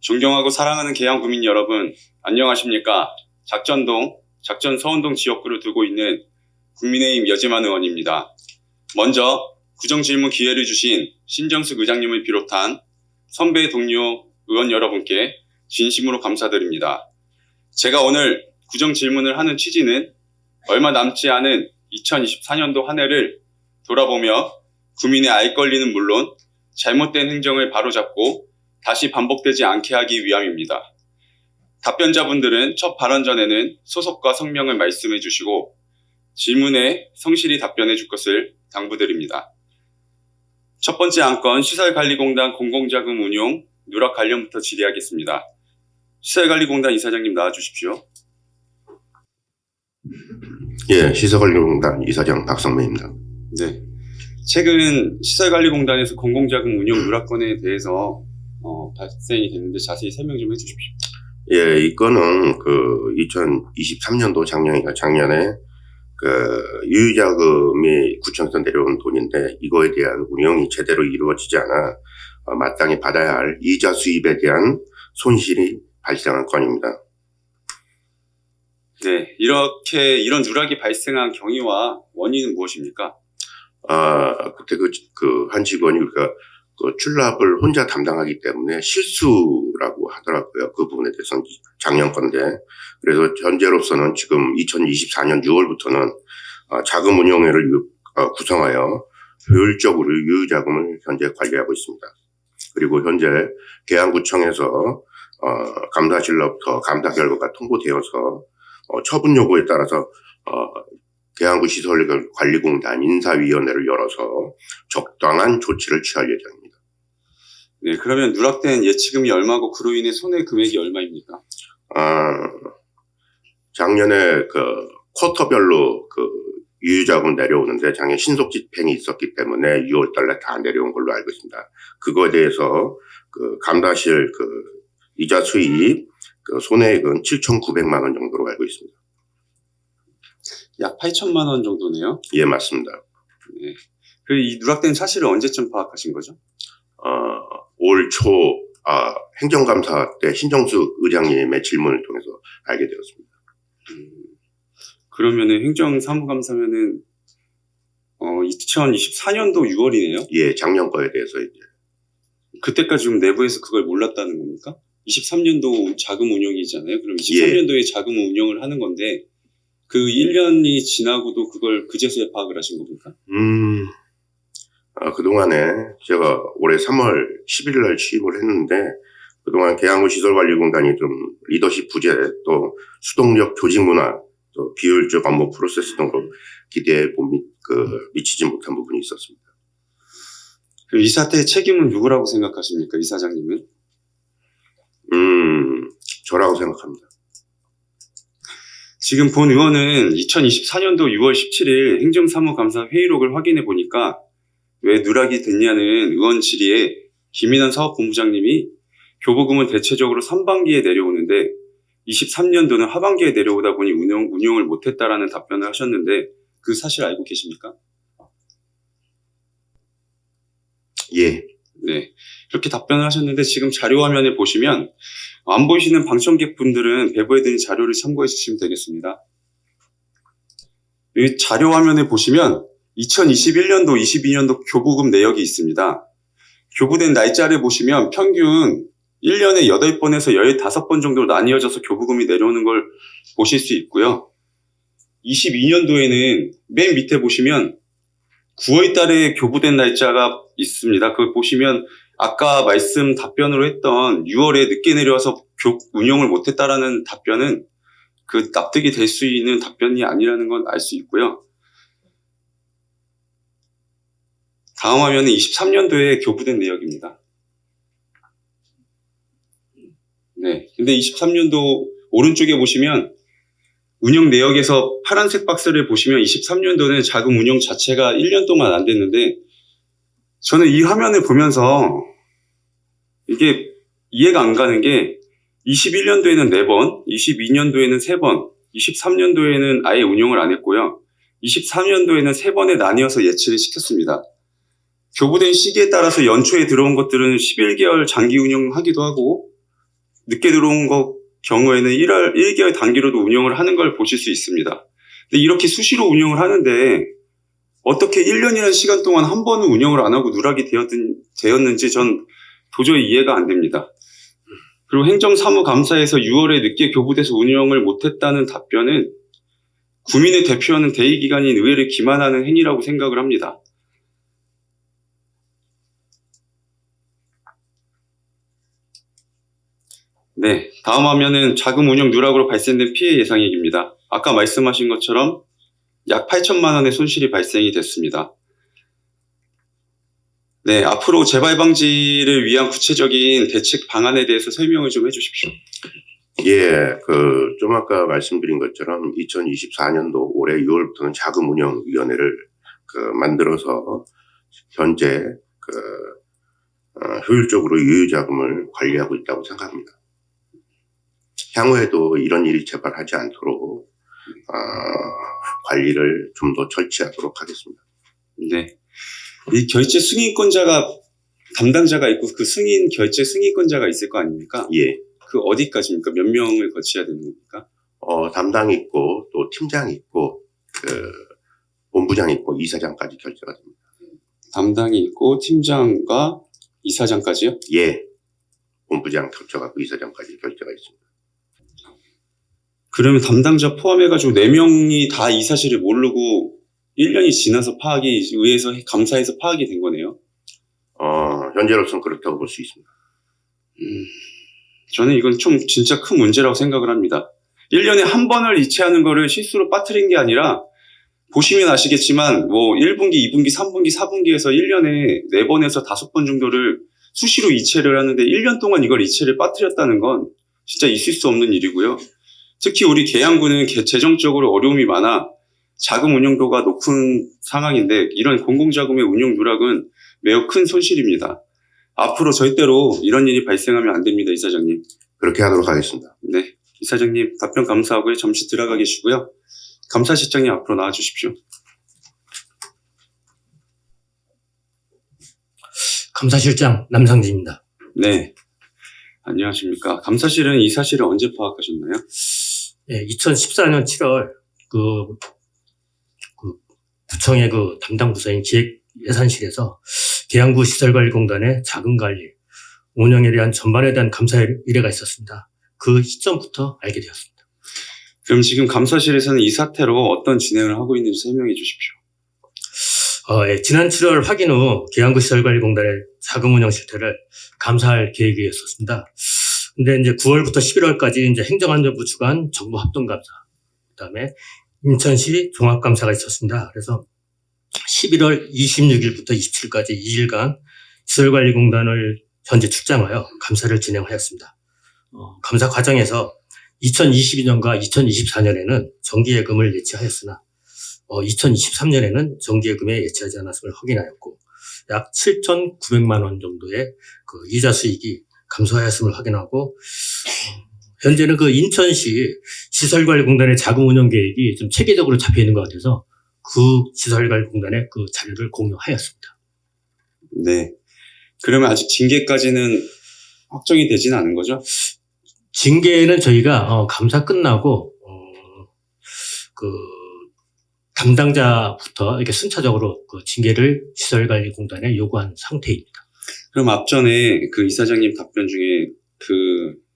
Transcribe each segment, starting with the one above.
존경하고 사랑하는 계양구민 여러분, 안녕하십니까? 작전 서운동 지역구를 두고 있는 국민의힘 여지만 의원입니다. 먼저 구정질문 기회를 주신 신정숙 의장님을 비롯한 선배 동료 의원 여러분께 진심으로 감사드립니다. 제가 오늘 구정질문을 하는 취지는 얼마 남지 않은 2024년도 한 해를 돌아보며 구민의 알 권리는 물론 잘못된 행정을 바로잡고 다시 반복되지 않게 하기 위함입니다. 답변자분들은 첫 발언 전에는 소속과 성명을 말씀해 주시고 질문에 성실히 답변해 줄 것을 당부드립니다. 첫 번째 안건 시설관리공단 공공자금 운용 누락 관련부터 질의하겠습니다. 시설관리공단 이사장님 나와주십시오. 예, 시설관리공단 이사장 박성매입니다. 네. 최근 시설관리공단에서 공공자금 운용 누락건에 대해서 발생이 됐는데 자세히 설명 좀 해주십시오. 예, 이 건은 2023년도 작년에 유유자금이 구청에서 내려온 돈인데 이거에 대한 운영이 제대로 이루어지지 않아 마땅히 받아야 할 이자 수입에 대한 손실이 발생한 건입니다. 네, 이런 누락이 발생한 경위와 원인은 무엇입니까? 그때 한 직원이 출납을 혼자 담당하기 때문에 실수라고 하더라고요. 그 부분에 대해서는 작년 건데. 그래서 현재로서는 지금 2024년 6월부터는 자금 운용회를 구성하여 효율적으로 유유자금을 현재 관리하고 있습니다. 그리고 현재 계양구청에서 감사실로부터 감사 결과가 통보되어서 처분 요구에 따라서 계양구 시설관리공단 인사위원회를 열어서 적당한 조치를 취할 예정입니다. 네, 그러면 누락된 예치금이 얼마고 그로 인해 손해 금액이 얼마입니까? 작년에 쿼터별로 유유자금 내려오는데 작년 신속 집행이 있었기 때문에 6월 달에 다 내려온 걸로 알고 있습니다. 그거에 대해서 감사실 이자 수입 손해액은 7,900만 원 정도로 알고 있습니다. 약 8천만 원 정도네요. 예, 맞습니다. 네. 이 누락된 사실을 언제쯤 파악하신 거죠? 올 초 행정감사 때 신정숙 의장님의 질문을 통해서 알게 되었습니다. 그러면은 행정사무감사면은 2024년도 6월이네요. 예, 작년 거에 대해서 이제 그때까지 지금 내부에서 그걸 몰랐다는 겁니까? 23년도 자금 운용이잖아요. 그럼 23년도에 예. 자금 운용을 하는 건데 그 1년이 지나고도 그걸 그제서야 파악을 하신 겁니까? 그동안에 제가 올해 3월 11일 날 취임을 했는데 그동안 계양구 시설관리공단이 좀 리더십 부재 또 수동적 조직 문화 또 비효율적 업무 프로세스 등으로 기대에 미치지 못한 부분이 있었습니다. 그럼 이 사태의 책임은 누구라고 생각하십니까? 이사장님은? 저라고 생각합니다. 지금 본 의원은 2024년도 6월 17일 행정사무감사 회의록을 확인해 보니까 왜 누락이 됐냐는 의원 질의에 김인환 사업본부장님이 교부금은 대체적으로 3반기에 내려오는데 23년도는 하반기에 내려오다 보니 운용을 못했다라는 답변을 하셨는데 그 사실 알고 계십니까? 예. 네. 이렇게 답변을 하셨는데 지금 자료 화면에 보시면 안 보이시는 방청객분들은 배부해드린 자료를 참고해 주시면 되겠습니다. 이 자료 화면에 보시면 2021년도, 22년도 교부금 내역이 있습니다. 교부된 날짜를 보시면 평균 1년에 8번에서 15번 정도로 나뉘어져서 교부금이 내려오는 걸 보실 수 있고요. 22년도에는 맨 밑에 보시면 9월 달에 교부된 날짜가 있습니다. 그걸 보시면 아까 답변으로 했던 6월에 늦게 내려와서 운용을 못했다라는 답변은 납득이 될 수 있는 답변이 아니라는 건 알 수 있고요. 다음 화면은 23년도에 교부된 내역입니다. 네. 근데 23년도 오른쪽에 보시면 운영 내역에서 파란색 박스를 보시면 23년도는 자금 운용 자체가 1년 동안 안 됐는데 저는 이 화면을 보면서 이게 이해가 안 가는 게 21년도에는 4번, 22년도에는 3번, 23년도에는 아예 운용을 안 했고요. 23년도에는 3번에 나뉘어서 예치를 시켰습니다. 교부된 시기에 따라서 연초에 들어온 것들은 11개월 장기 운영하기도 하고 늦게 들어온 경우에는 1개월 단기로도 운영을 하는 걸 보실 수 있습니다. 근데 이렇게 수시로 운영을 하는데 어떻게 1년이라는 시간 동안 한 번은 운영을 안 하고 누락이 되었는지 전 도저히 이해가 안 됩니다. 그리고 행정사무감사에서 6월에 늦게 교부돼서 운영을 못했다는 답변은 구민을 대표하는 대의기관인 의회를 기만하는 행위라고 생각을 합니다. 네, 다음 화면은 자금 운영 누락으로 발생된 피해 예상액입니다. 아까 말씀하신 것처럼 약 8천만 원의 손실이 발생이 됐습니다. 네, 앞으로 재발 방지를 위한 구체적인 대책 방안에 대해서 설명을 좀 해주십시오. 예, 좀 아까 말씀드린 것처럼 2024년도 올해 6월부터는 자금운영위원회를 만들어서 현재 효율적으로 유유자금을 관리하고 있다고 생각합니다. 향후에도 이런 일이 재발하지 않도록 관리를 좀 더 철저하도록 하겠습니다. 네, 이 결제 승인권자가 담당자가 있고 그 결제 승인권자가 있을 거 아닙니까? 예. 그 어디까지입니까? 몇 명을 거쳐야 되는 겁니까? 담당이 있고 또 팀장이 있고 본부장이 있고 이사장까지 결제가 됩니다. 담당이 있고 팀장과 이사장까지요? 예. 본부장 결제하고 이사장까지 결제가 있습니다. 그러면 담당자 포함해가지고 4명이 다 이 사실을 모르고 1년이 지나서 의회에서 감사해서 파악이 된 거네요? 현재로서는 그렇다고 볼 수 있습니다. 저는 이건 좀 진짜 큰 문제라고 생각을 합니다. 1년에 한 번을 이체하는 거를 실수로 빠뜨린 게 아니라 보시면 아시겠지만 1분기, 2분기, 3분기, 4분기에서 1년에 4번에서 5번 정도를 수시로 이체를 하는데 1년 동안 이걸 이체를 빠뜨렸다는 건 진짜 있을 수 없는 일이고요. 특히 우리 계양구는 재정적으로 어려움이 많아 자금 운용도가 높은 상황인데 이런 공공자금의 운용 누락은 매우 큰 손실입니다. 앞으로 절대로 이런 일이 발생하면 안 됩니다, 이사장님. 그렇게 하도록 하겠습니다. 네, 이사장님 답변 감사하고요. 잠시 들어가 계시고요. 감사실장님 앞으로 나와 주십시오. 감사실장 남상진입니다. 네, 안녕하십니까. 감사실은 이 사실을 언제 파악하셨나요? 네, 2014년 7월 구청의 담당 부서인 기획예산실에서 계양구 시설관리공단의 자금관리, 운영에 대한 전반에 대한 감사 의뢰가 있었습니다. 그 시점부터 알게 되었습니다. 그럼 지금 감사실에서는 이 사태로 어떤 진행을 하고 있는지 설명해 주십시오. 지난 7월 확인 후 계양구 시설관리공단의 자금 운영 실태를 감사할 계획이었었습니다. 근데 이제 9월부터 11월까지 이제 행정안전부 주관 정부 합동감사, 그다음에 인천시 종합감사가 있었습니다. 그래서 11월 26일부터 27일까지 2일간 시설관리공단을 현재 출장하여 감사를 진행하였습니다. 감사 과정에서 2022년과 2024년에는 정기예금을 예치하였으나 2023년에는 정기예금에 예치하지 않았음을 확인하였고 약 7,900만 원 정도의 이자 수익이 감소하였음을 확인하고 현재는 인천시 시설관리공단의 자금 운영 계획이 좀 체계적으로 잡혀 있는 것 같아서 그 시설관리공단의 자료를 공유하였습니다. 네. 그러면 아직 징계까지는 확정이 되지는 않은 거죠? 징계는 저희가 감사 끝나고 담당자부터 이렇게 순차적으로 징계를 시설관리공단에 요구한 상태입니다. 그럼 앞전에 이사장님 답변 중에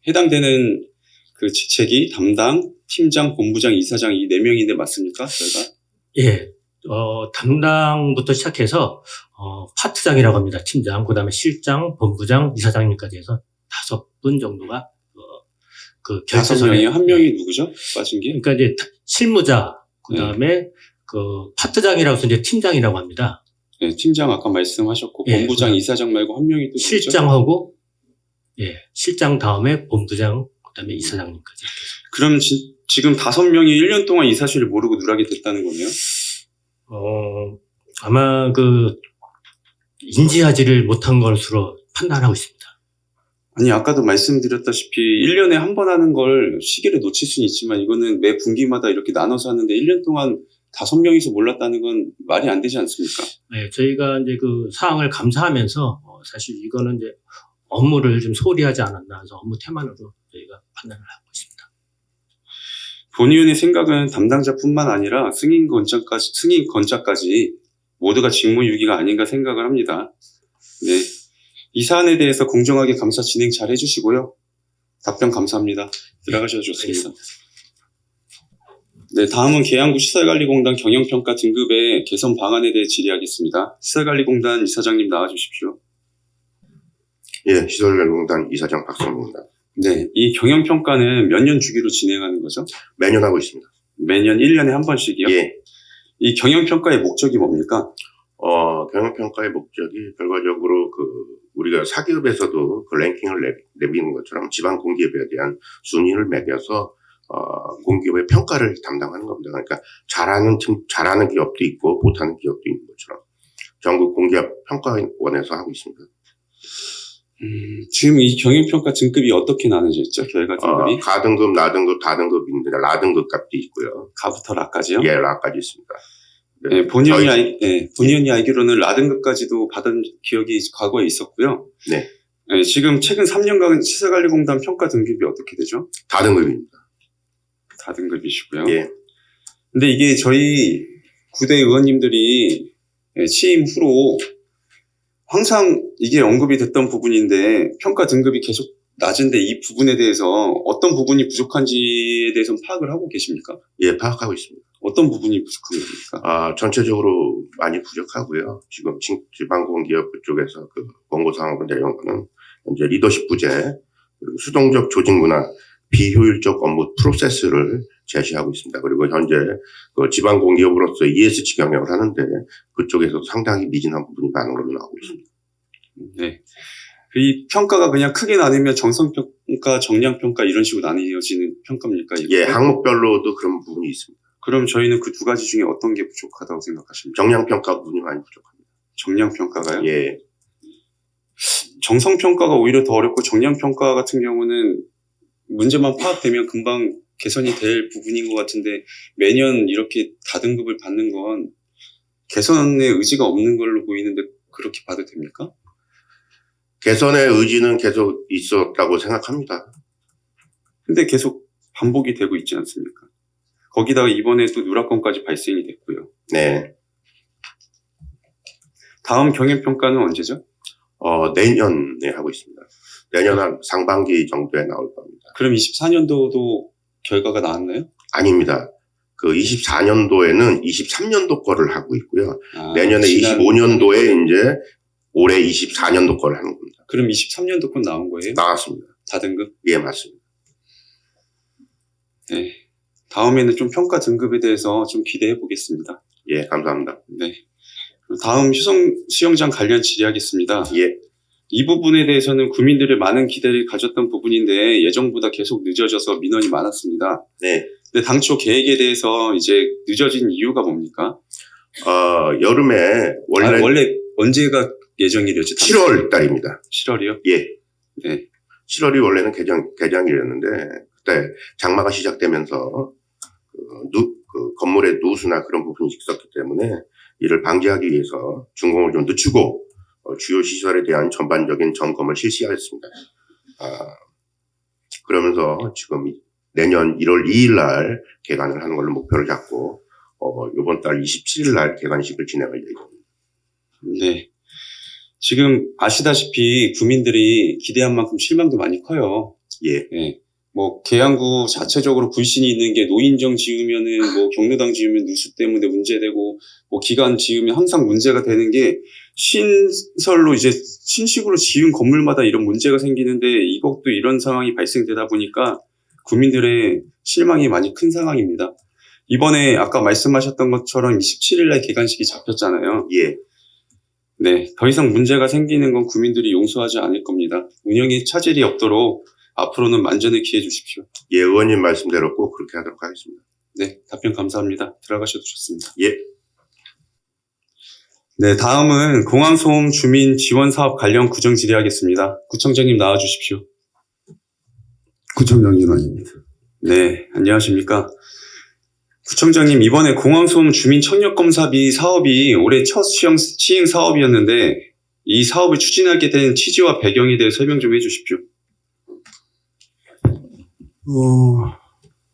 해당되는 직책이 담당, 팀장, 본부장, 이사장 이 4명인데 맞습니까? 저희가? 예. 담당부터 시작해서 파트장이라고 합니다. 팀장, 그다음에 실장, 본부장, 이사장님까지 해서 5분 정도가 결재선에 5명이요? 한 명이 누구죠? 빠진 게? 그러니까 이제 실무자, 그다음에 파트장이라고 해서 이제 팀장이라고 합니다. 네, 팀장 아까 말씀하셨고 예, 본부장, 이사장 말고 한 명이 또 누구죠? 실장하고 실장 다음에 본부장, 그다음에 이사장님까지. 그럼 지금 5명이 1년 동안 이 사실을 모르고 누락이 됐다는 거네요? 아마 인지하지를 못한 것으로 판단하고 있습니다. 아니, 아까도 말씀드렸다시피 1년에 한 번 하는 걸 시기를 놓칠 수는 있지만 이거는 매 분기마다 이렇게 나눠서 하는데 1년 동안 5명이서 몰랐다는 건 말이 안 되지 않습니까? 네, 저희가 이제 사항을 감사하면서 사실 이거는 이제 업무를 좀 소홀히 하지 않았나 해서 업무 태만으로 저희가 판단을 하고 있습니다. 본의원의 생각은 담당자뿐만 아니라 승인 건자까지 모두가 직무유기가 아닌가 생각을 합니다. 네. 이 사안에 대해서 공정하게 감사 진행 잘 해주시고요. 답변 감사합니다. 들어가셔도 좋습니다. 네, 다음은 계양구 시설관리공단 경영평가 등급의 개선 방안에 대해 질의하겠습니다. 시설관리공단 이사장님 나와주십시오. 예, 시설관리공단 이사장 박성입니다. 네, 이 경영평가는 몇 년 주기로 진행하는 거죠? 매년 하고 있습니다. 매년 1년에 한 번씩이요? 예. 이 경영평가의 목적이 뭡니까? 경영평가의 목적이 결과적으로 우리가 사기업에서도 그 랭킹을 내미는 것처럼 지방 공기업에 대한 순위를 매겨서 공기업의 평가를 담당하는 겁니다. 그러니까 잘하는 기업도 있고 못하는 기업도 있는 것처럼 전국 공기업 평가원에서 하고 있습니다. 지금 이 경영평가 등급이 어떻게 나눠져 있죠? 결과 등급이? 가등급, 나등급, 다등급인데 라등급 값도 있고요. 가부터 라까지요? 예, 라까지 있습니다. 네, 본의원이 알기로는 라등급까지도 받은 기억이 과거에 있었고요. 네. 네, 지금 최근 3년간 시설관리공단 평가 등급이 어떻게 되죠? 다등급입니다. 다등급이시고요. 예. 근데 이게 저희 구대 의원님들이 취임 후로 항상 이게 언급이 됐던 부분인데 평가 등급이 계속 낮은데 이 부분에 대해서 어떤 부분이 부족한지에 대해서는 파악을 하고 계십니까? 예, 파악하고 있습니다. 어떤 부분이 부족한 겁니까? 전체적으로 많이 부족하고요. 지금 지방공기업 그쪽에서 권고사항으로 내려온 거는 현재 리더십 부재, 그리고 수동적 조직 문화, 비효율적 업무 프로세스를 제시하고 있습니다. 그리고 현재 지방공기업으로서 ESG 경영을 하는데 그쪽에서 상당히 미진한 부분이 많은 걸로 나오고 있습니다. 네. 이 평가가 그냥 크게 나누면 정성평가, 정량평가 이런 식으로 나뉘어지는 평가입니까? 예, 항목별로도 그런 부분이 있습니다. 그럼 저희는 그 두 가지 중에 어떤 게 부족하다고 생각하십니까? 정량평가 부분이 많이 부족합니다. 정량평가가요? 예. 정성평가가 오히려 더 어렵고 정량평가 같은 경우는 문제만 파악되면 금방 개선이 될 부분인 것 같은데 매년 이렇게 다등급을 받는 건 개선의 의지가 없는 걸로 보이는데 그렇게 봐도 됩니까? 개선의 의지는 계속 있었다고 생각합니다. 근데 계속 반복이 되고 있지 않습니까? 거기다가 이번에 또 누락건까지 발생이 됐고요. 네. 다음 경영평가는 언제죠? 내년에 하고 있습니다. 내년 한 상반기 정도에 나올 겁니다. 그럼 24년도도 결과가 나왔나요? 아닙니다. 24년도에는 23년도 거를 하고 있고요. 내년에 지난 25년도에 이제 올해 24년도 거를 하는 겁니다. 그럼 23년도 건 나온 거예요? 나왔습니다. 다등급? 예, 맞습니다. 네. 다음에는 좀 평가 등급에 대해서 좀 기대해 보겠습니다. 예, 감사합니다. 네. 다음 수영장 관련 질의하겠습니다. 예. 이 부분에 대해서는 국민들의 많은 기대를 가졌던 부분인데 예정보다 계속 늦어져서 민원이 많았습니다. 네. 근데 당초 계획에 대해서 이제 늦어진 이유가 뭡니까? 여름에 원래 언제가 예정일이었죠? 7월 달입니다. 7월이요? 예. 네. 7월이 원래는 개장일이었는데 그때 장마가 시작되면서 건물의 누수나 그런 부분이 있었기 때문에 이를 방지하기 위해서 준공을 좀 늦추고 주요 시설에 대한 전반적인 점검을 실시하였습니다. 그러면서 지금 내년 1월 2일 날 개관을 하는 걸로 목표를 잡고 이번 달 27일 날 개관식을 진행할 예정입니다. 네. 지금 아시다시피 구민들이 기대한 만큼 실망도 많이 커요. 예. 네. 뭐 계양구 자체적으로 불신이 있는 게 노인정 지으면은 뭐 경로당 지으면 누수 때문에 문제되고 뭐 기간 지으면 항상 문제가 되는 게 신설로 이제 신식으로 지은 건물마다 이런 문제가 생기는데 이것도 이런 상황이 발생되다 보니까 구민들의 실망이 많이 큰 상황입니다. 이번에 아까 말씀하셨던 것처럼 27일 날 개관식이 잡혔잖아요. 예. 네, 더 이상 문제가 생기는 건 구민들이 용서하지 않을 겁니다. 운영에 차질이 없도록 앞으로는 만전을 기해 주십시오. 예, 의원님 말씀대로 꼭 그렇게 하도록 하겠습니다. 네, 답변 감사합니다. 들어가셔도 좋습니다. 예. 네, 다음은 공항소음 주민 지원 사업 관련 구정 질의하겠습니다. 구청장님 나와 주십시오. 구청장 윤환입니다. 네, 안녕하십니까. 구청장님, 이번에 공항소음 주민 청력검사비 사업이 올해 첫 시행 사업이었는데 이 사업을 추진하게 된 취지와 배경에 대해 설명 좀 해주십시오.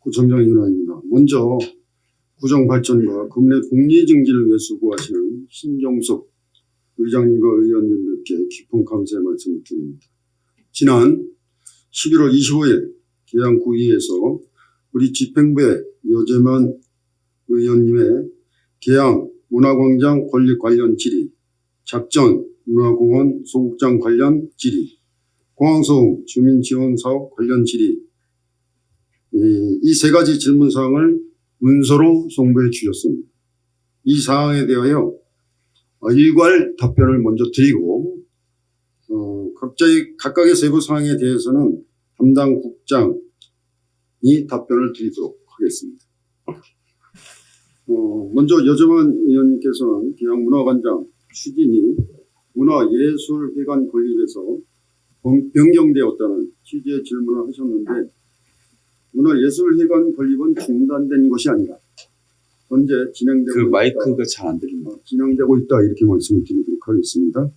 구청장 윤환입니다. 먼저 구청 발전과 구민의 복리 증진을 위해 수고하시는 신정숙 의장님과 의원님들께 깊은 감사의 말씀을 드립니다. 지난 11월 25일 계양구의회에서 우리 집행부의 여재만 의원님의 계양 문화광장 건립 관련 질의, 작전 문화공원 소극장 관련 질의, 공항소음 주민지원사업 관련 질의, 이 세 가지 질문사항을 문서로 송부해 주셨습니다. 이 사항에 대하여 일괄 답변을 먼저 드리고 각각의 세부 사항에 대해서는 담당 국장이 답변을 드리도록 하겠습니다. 먼저 여정환 의원님께서는 계양문화관장 추진이 문화예술회관 건립에서 변경되었다는 취지의 질문을 하셨는데, 문화예술회관 건립은 중단된 것이 아니라 현재 진행되고 있다. 마이크가 잘 안 들립니다. 진행되고 있다, 이렇게 말씀을 드리도록 하겠습니다.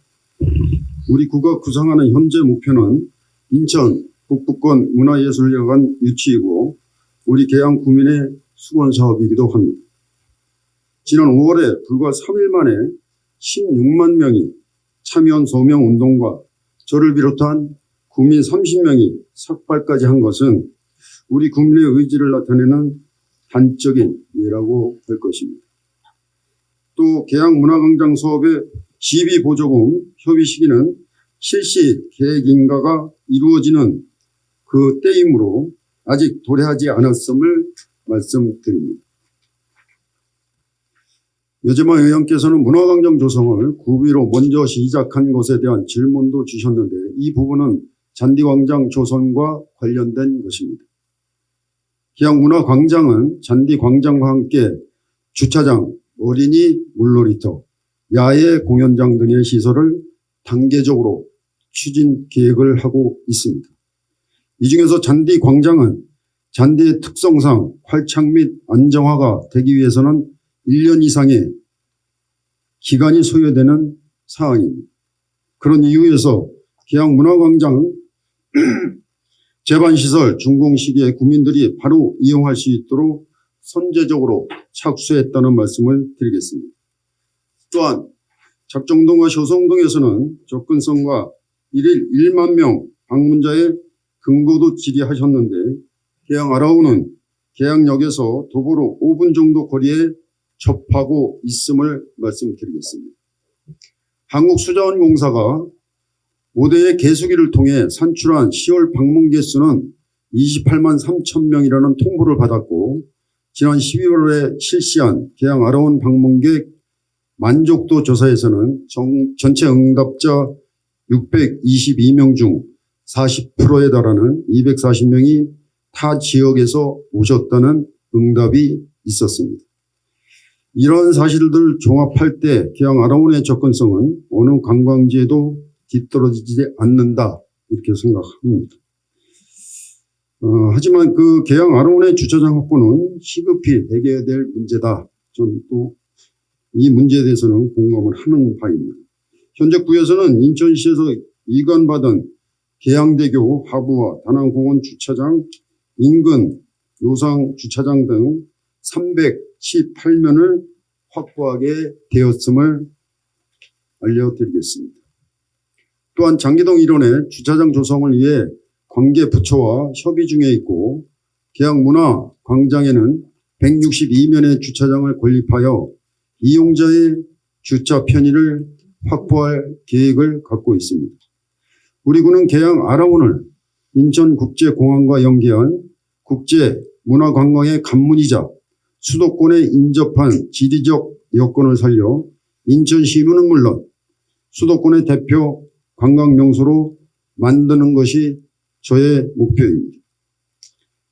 우리 구가 구상하는 현재 목표는 인천 북부권 문화예술회관 유치이고 우리 계양 구민의 수건 사업이기도 합니다. 지난 5월에 불과 3일 만에 16만 명이 참여한 소명운동과 저를 비롯한 구민 30명이 삭발까지 한 것은 우리 국민의 의지를 나타내는 단적인 예라고 할 것입니다. 또 계양문화광장 사업의 시비보조금 협의 시기는 실시 계획 인가가 이루어지는 그 때이므로 아직 도래하지 않았음을 말씀드립니다. 여재만 의원께서는 문화광장 조성을 구비로 먼저 시작한 것에 대한 질문도 주셨는데, 이 부분은 잔디광장 조성과 관련된 것입니다. 계양문화광장은 잔디광장과 함께 주차장, 어린이 물놀이터, 야외 공연장 등의 시설을 단계적으로 추진 계획을 하고 있습니다. 이 중에서 잔디광장은 잔디의 특성상 활착 및 안정화가 되기 위해서는 1년 이상의 기간이 소요되는 사항입니다. 그런 이유에서 계양문화광장 제반시설 준공 시기에 구민들이 바로 이용할 수 있도록 선제적으로 착수했다는 말씀을 드리겠습니다. 또한 작정동과 효성동에서는 접근성과 1일 1만 명 방문자의 근거도 질의하셨는데, 계양 아라우는 계양역에서 도보로 5분 정도 거리에 접하고 있음을 말씀드리겠습니다. 한국수자원공사가 5대의 개수기를 통해 산출한 10월 방문 개수는 28만 3천 명이라는 통보를 받았고, 지난 12월에 실시한 계양 아라운 방문객 만족도 조사에서는 전체 응답자 622명 중 40%에 달하는 240명이 타 지역에서 오셨다는 응답이 있었습니다. 이런 사실들 종합할 때 계양 아라운의 접근성은 어느 관광지에도 뒤떨어지지 않는다, 이렇게 생각합니다. 하지만 그 계양 아라운의 주차장 확보는 시급히 해결해야 될 문제다. 저는 또 이 문제에 대해서는 공감을 하는 바입니다. 현재 구에서는 인천시에서 이관받은 계양대교 하부와 다낭공원 주차장, 인근 노상 주차장 등 318면을 확보하게 되었음을 알려드리겠습니다. 또한 장기동 일원의 주차장 조성을 위해 관계 부처와 협의 중에 있고, 계양문화광장에는 162면의 주차장을 건립하여 이용자의 주차 편의를 확보할 계획을 갖고 있습니다. 우리 구는 계양 아라운을 인천국제공항과 연계한 국제문화관광의 관문이자 수도권에 인접한 지리적 여건을 살려 인천시민은 물론 수도권의 대표 관광명소로 만드는 것이 저의 목표입니다.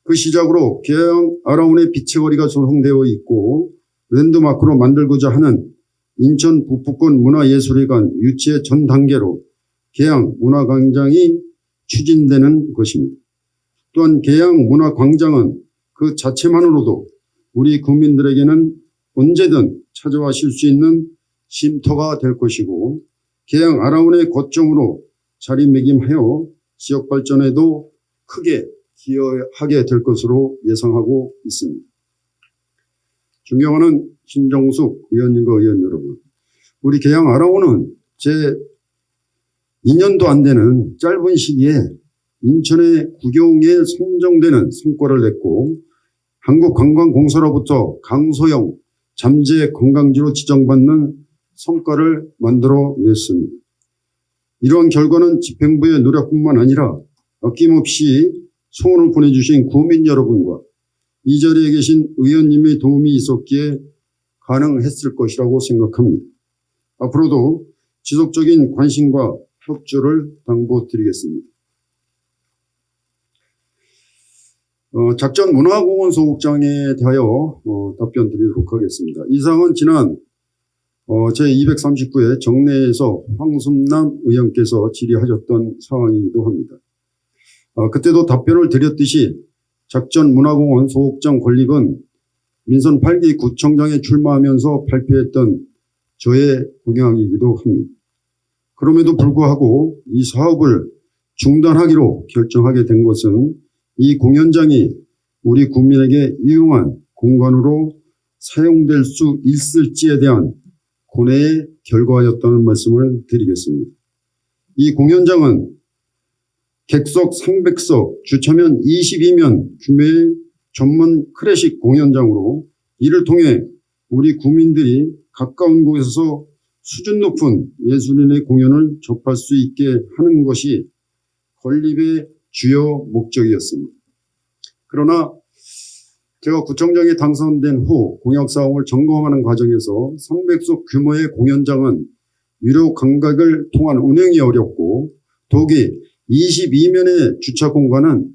그 시작으로 계양 아라운의 빛의 거리가 조성되어 있고 랜드마크로 만들고자 하는 인천 북부권 문화예술회관 유치의 전 단계로 계양 문화광장이 추진되는 것입니다. 또한 계양 문화광장은 그 자체만으로도 우리 국민들에게는 언제든 찾아와실 수 있는 쉼터가 될 것이고, 계양 아라운의 거점으로 자리매김하여 지역 발전에도 크게 기여하게 될 것으로 예상하고 있습니다. 존경하는 신정숙 의원님과 의원 여러분, 우리 계양 아라운은 제 2년도 안 되는 짧은 시기에 인천의 구경에 선정되는 성과를 냈고 한국관광공사로부터 강소형 잠재 관광지로 지정받는 성과를 만들어냈습니다. 이러한 결과는 집행부의 노력뿐만 아니라 아낌없이 소원을 보내주신 구민 여러분과 이 자리에 계신 의원님의 도움이 있었기에 가능했을 것이라고 생각합니다. 앞으로도 지속적인 관심과 협조를 당부드리겠습니다. 작전 문화공원 소극장에 대하여 답변 드리도록 하겠습니다. 이 사항은 지난 제239회 정례에서 황순남 의원께서 질의하셨던 사항이기도 합니다. 그때도 답변을 드렸듯이 작전 문화공원 소극장 건립은 민선 8기 구청장에 출마하면서 발표했던 저의 공약이기도 합니다. 그럼에도 불구하고 이 사업을 중단하기로 결정하게 된 것은 이 공연장이 우리 국민에게 유용한 공간으로 사용될 수 있을지에 대한 고뇌의 결과였다는 말씀을 드리겠습니다. 이 공연장은 객석 300석, 주차면 22면 규모의 전문 클래식 공연장으로 이를 통해 우리 국민들이 가까운 곳에서 수준 높은 예술인의 공연을 접할 수 있게 하는 것이 건립의 주요 목적이었습니다. 그러나 제가 구청장에 당선된 후 공약사업을 점검하는 과정에서 300석 규모의 공연장은 유료 감각을 통한 운영이 어렵고 더욱이 22면의 주차 공간은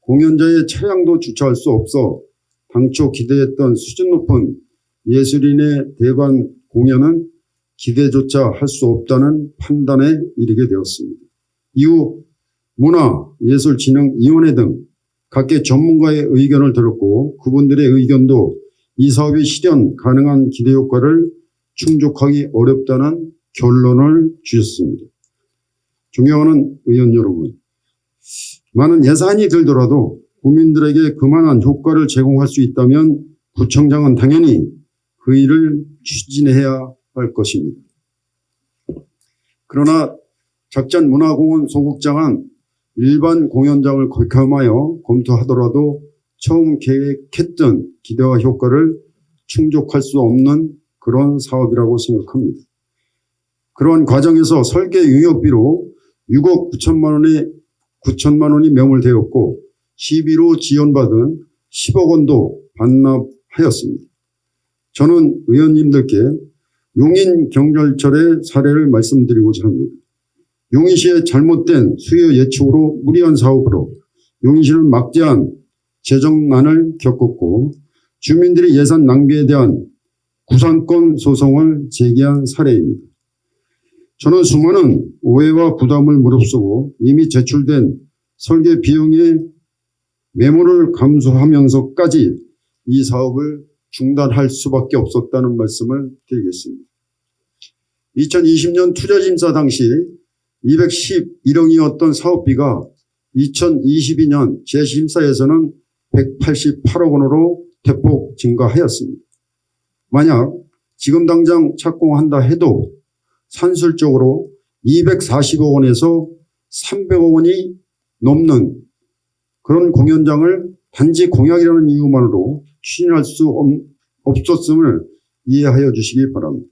공연자의 차량도 주차할 수 없어 당초 기대했던 수준 높은 예술인의 대관 공연은 기대조차 할 수 없다는 판단에 이르게 되었습니다. 이후 문화예술진흥위원회 등 각계 전문가의 의견을 들었고 그분들의 의견도 이 사업이 실현 가능한 기대효과를 충족하기 어렵다는 결론을 주셨습니다. 존경하는 의원 여러분, 많은 예산이 들더라도 국민들에게 그만한 효과를 제공할 수 있다면 구청장은 당연히 그 일을 추진해야 할 것입니다. 그러나 작전 문화공원 소극장은 일반 공연장을 겸하여 검토하더라도 처음 계획했던 기대와 효과를 충족할 수 없는 그런 사업이라고 생각합니다. 그러한 과정에서 설계 용역비로 6억 9천만 원이 매몰되었고 시비로 지원받은 10억 원도 반납하였습니다. 저는 의원님들께 용인 경절철의 사례를 말씀드리고자 합니다. 용인시의 잘못된 수요 예측으로 무리한 사업으로 용인시는 막대한 재정난을 겪었고 주민들이 예산 낭비에 대한 구상권 소송을 제기한 사례입니다. 저는 수많은 오해와 부담을 무릅쓰고 이미 제출된 설계 비용의 매몰을 감수하면서까지 이 사업을 중단할 수밖에 없었다는 말씀을 드리겠습니다. 2020년 투자심사 당시 211억이었던 사업비가 2022년 재심사에서는 188억 원으로 대폭 증가하였습니다. 만약 지금 당장 착공한다 해도 산술적으로 240억 원에서 300억 원이 넘는 그런 공연장을 단지 공약이라는 이유만으로 추진할 수 없었음을 이해하여 주시기 바랍니다.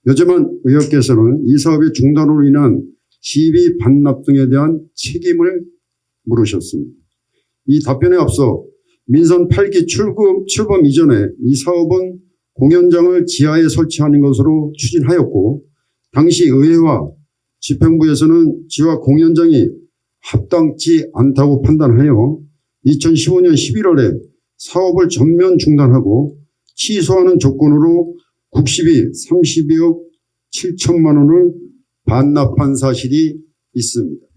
여재만 의원께서는 이 사업의 중단으로 인한 시비 반납 등에 대한 책임을 물으셨습니다. 이 답변에 앞서 민선 8기 출범 이전에 이 사업은 공연장을 지하에 설치하는 것으로 추진하였고 당시 의회와 집행부에서는 지하 공연장이 합당치 않다고 판단하여 2015년 11월에 사업을 전면 중단하고 취소하는 조건으로 국시비 32억 7천만 원을 반납한 사실이 있습니다.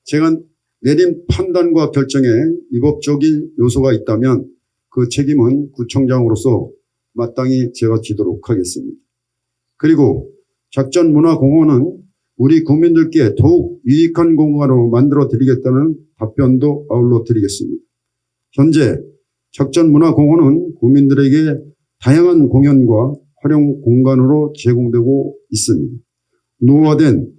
제가 내린 판단과 결정에 위법적인 요소가 있다면 그 책임은 구청장으로서 마땅히 제가 지도록 하겠습니다. 그리고 작전문화공원은 우리 국민들께 더욱 유익한 공간으로 만들어 드리겠다는 답변도 아울러 드리겠습니다. 현재 작전문화공원은 국민들에게 다양한 공연과 활용 공간으로 제공되고 있습니다. 노후화된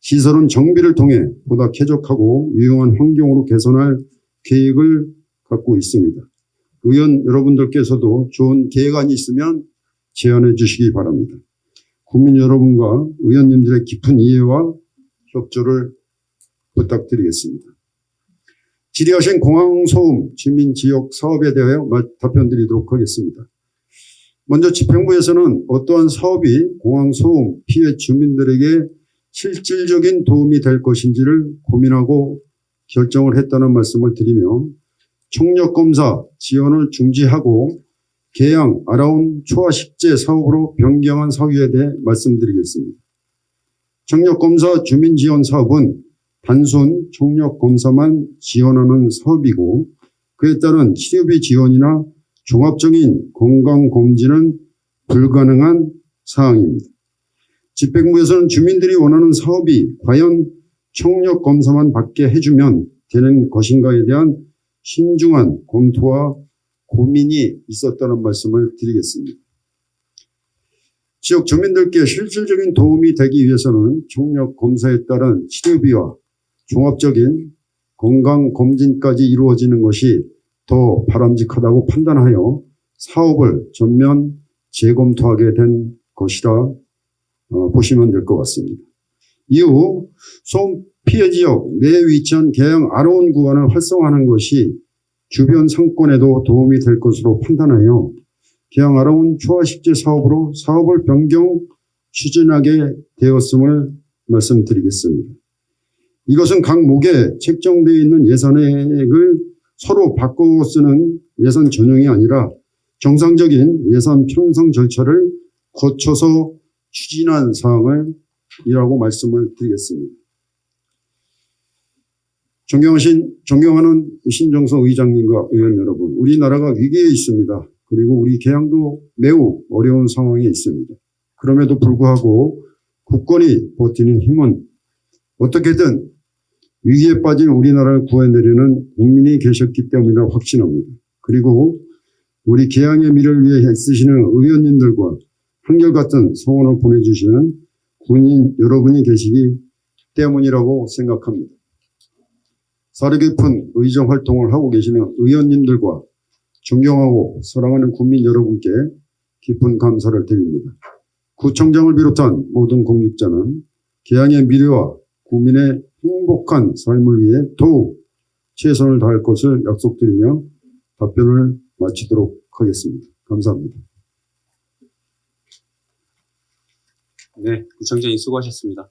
시설은 정비를 통해 보다 쾌적하고 유용한 환경으로 개선할 계획을 갖고 있습니다. 의원 여러분들께서도 좋은 계획안이 있으면 제안해 주시기 바랍니다. 국민 여러분과 의원님들의 깊은 이해와 협조를 부탁드리겠습니다. 질의하신 공항소음 주민지역 사업에 대하여 답변드리도록 하겠습니다. 먼저 집행부에서는 어떠한 사업이 공항소음 피해 주민들에게 실질적인 도움이 될 것인지를 고민하고 결정을 했다는 말씀을 드리며 청력검사 지원을 중지하고 계양 아라운 초화식재 사업으로 변경한 사유에 대해 말씀드리겠습니다. 청력검사 주민지원 사업은 단순 청력검사만 지원하는 사업이고 그에 따른 치료비 지원이나 종합적인 건강검진은 불가능한 사항입니다. 집행부에서는 주민들이 원하는 사업이 과연 청력검사만 받게 해주면 되는 것인가에 대한 신중한 검토와 고민이 있었다는 말씀을 드리겠습니다. 지역 주민들께 실질적인 도움이 되기 위해서는 청력검사에 따른 치료비와 종합적인 건강검진까지 이루어지는 것이 더 바람직하다고 판단하여 사업을 전면 재검토하게 된 것이라 보시면 될 것 같습니다. 이후 소음 피해 지역 내에 위치한 계양 아라운 구간을 활성화하는 것이 주변 상권에도 도움이 될 것으로 판단하여 계양 아라운 초화식재 사업으로 사업을 변경 추진하게 되었음을 말씀드리겠습니다. 이것은 각 목에 책정되어 있는 예산액을 서로 바꾸어 쓰는 예산 전용이 아니라 정상적인 예산 편성 절차를 거쳐서 추진한 사항이라고 말씀을 드리겠습니다. 존경하는 신정서 의장님과 의원 여러분, 우리나라가 위기에 있습니다. 그리고 우리 계양도 매우 어려운 상황에 있습니다. 그럼에도 불구하고 굳건히 버티는 힘은 어떻게든 위기에 빠진 우리나라를 구해내려는 국민이 계셨기 때문이라 확신합니다. 그리고 우리 계양의 미래를 위해 애쓰시는 의원님들과 한결같은 소원을 보내주시는 국민 여러분이 계시기 때문이라고 생각합니다. 사려 깊은 의정 활동을 하고 계시는 의원님들과 존경하고 사랑하는 국민 여러분께 깊은 감사를 드립니다. 구청장을 비롯한 모든 공직자는 계양의 미래와 국민의 행복한 삶을 위해 더욱 최선을 다할 것을 약속드리며 답변을 마치도록 하겠습니다. 감사합니다. 네, 구청장님 수고하셨습니다.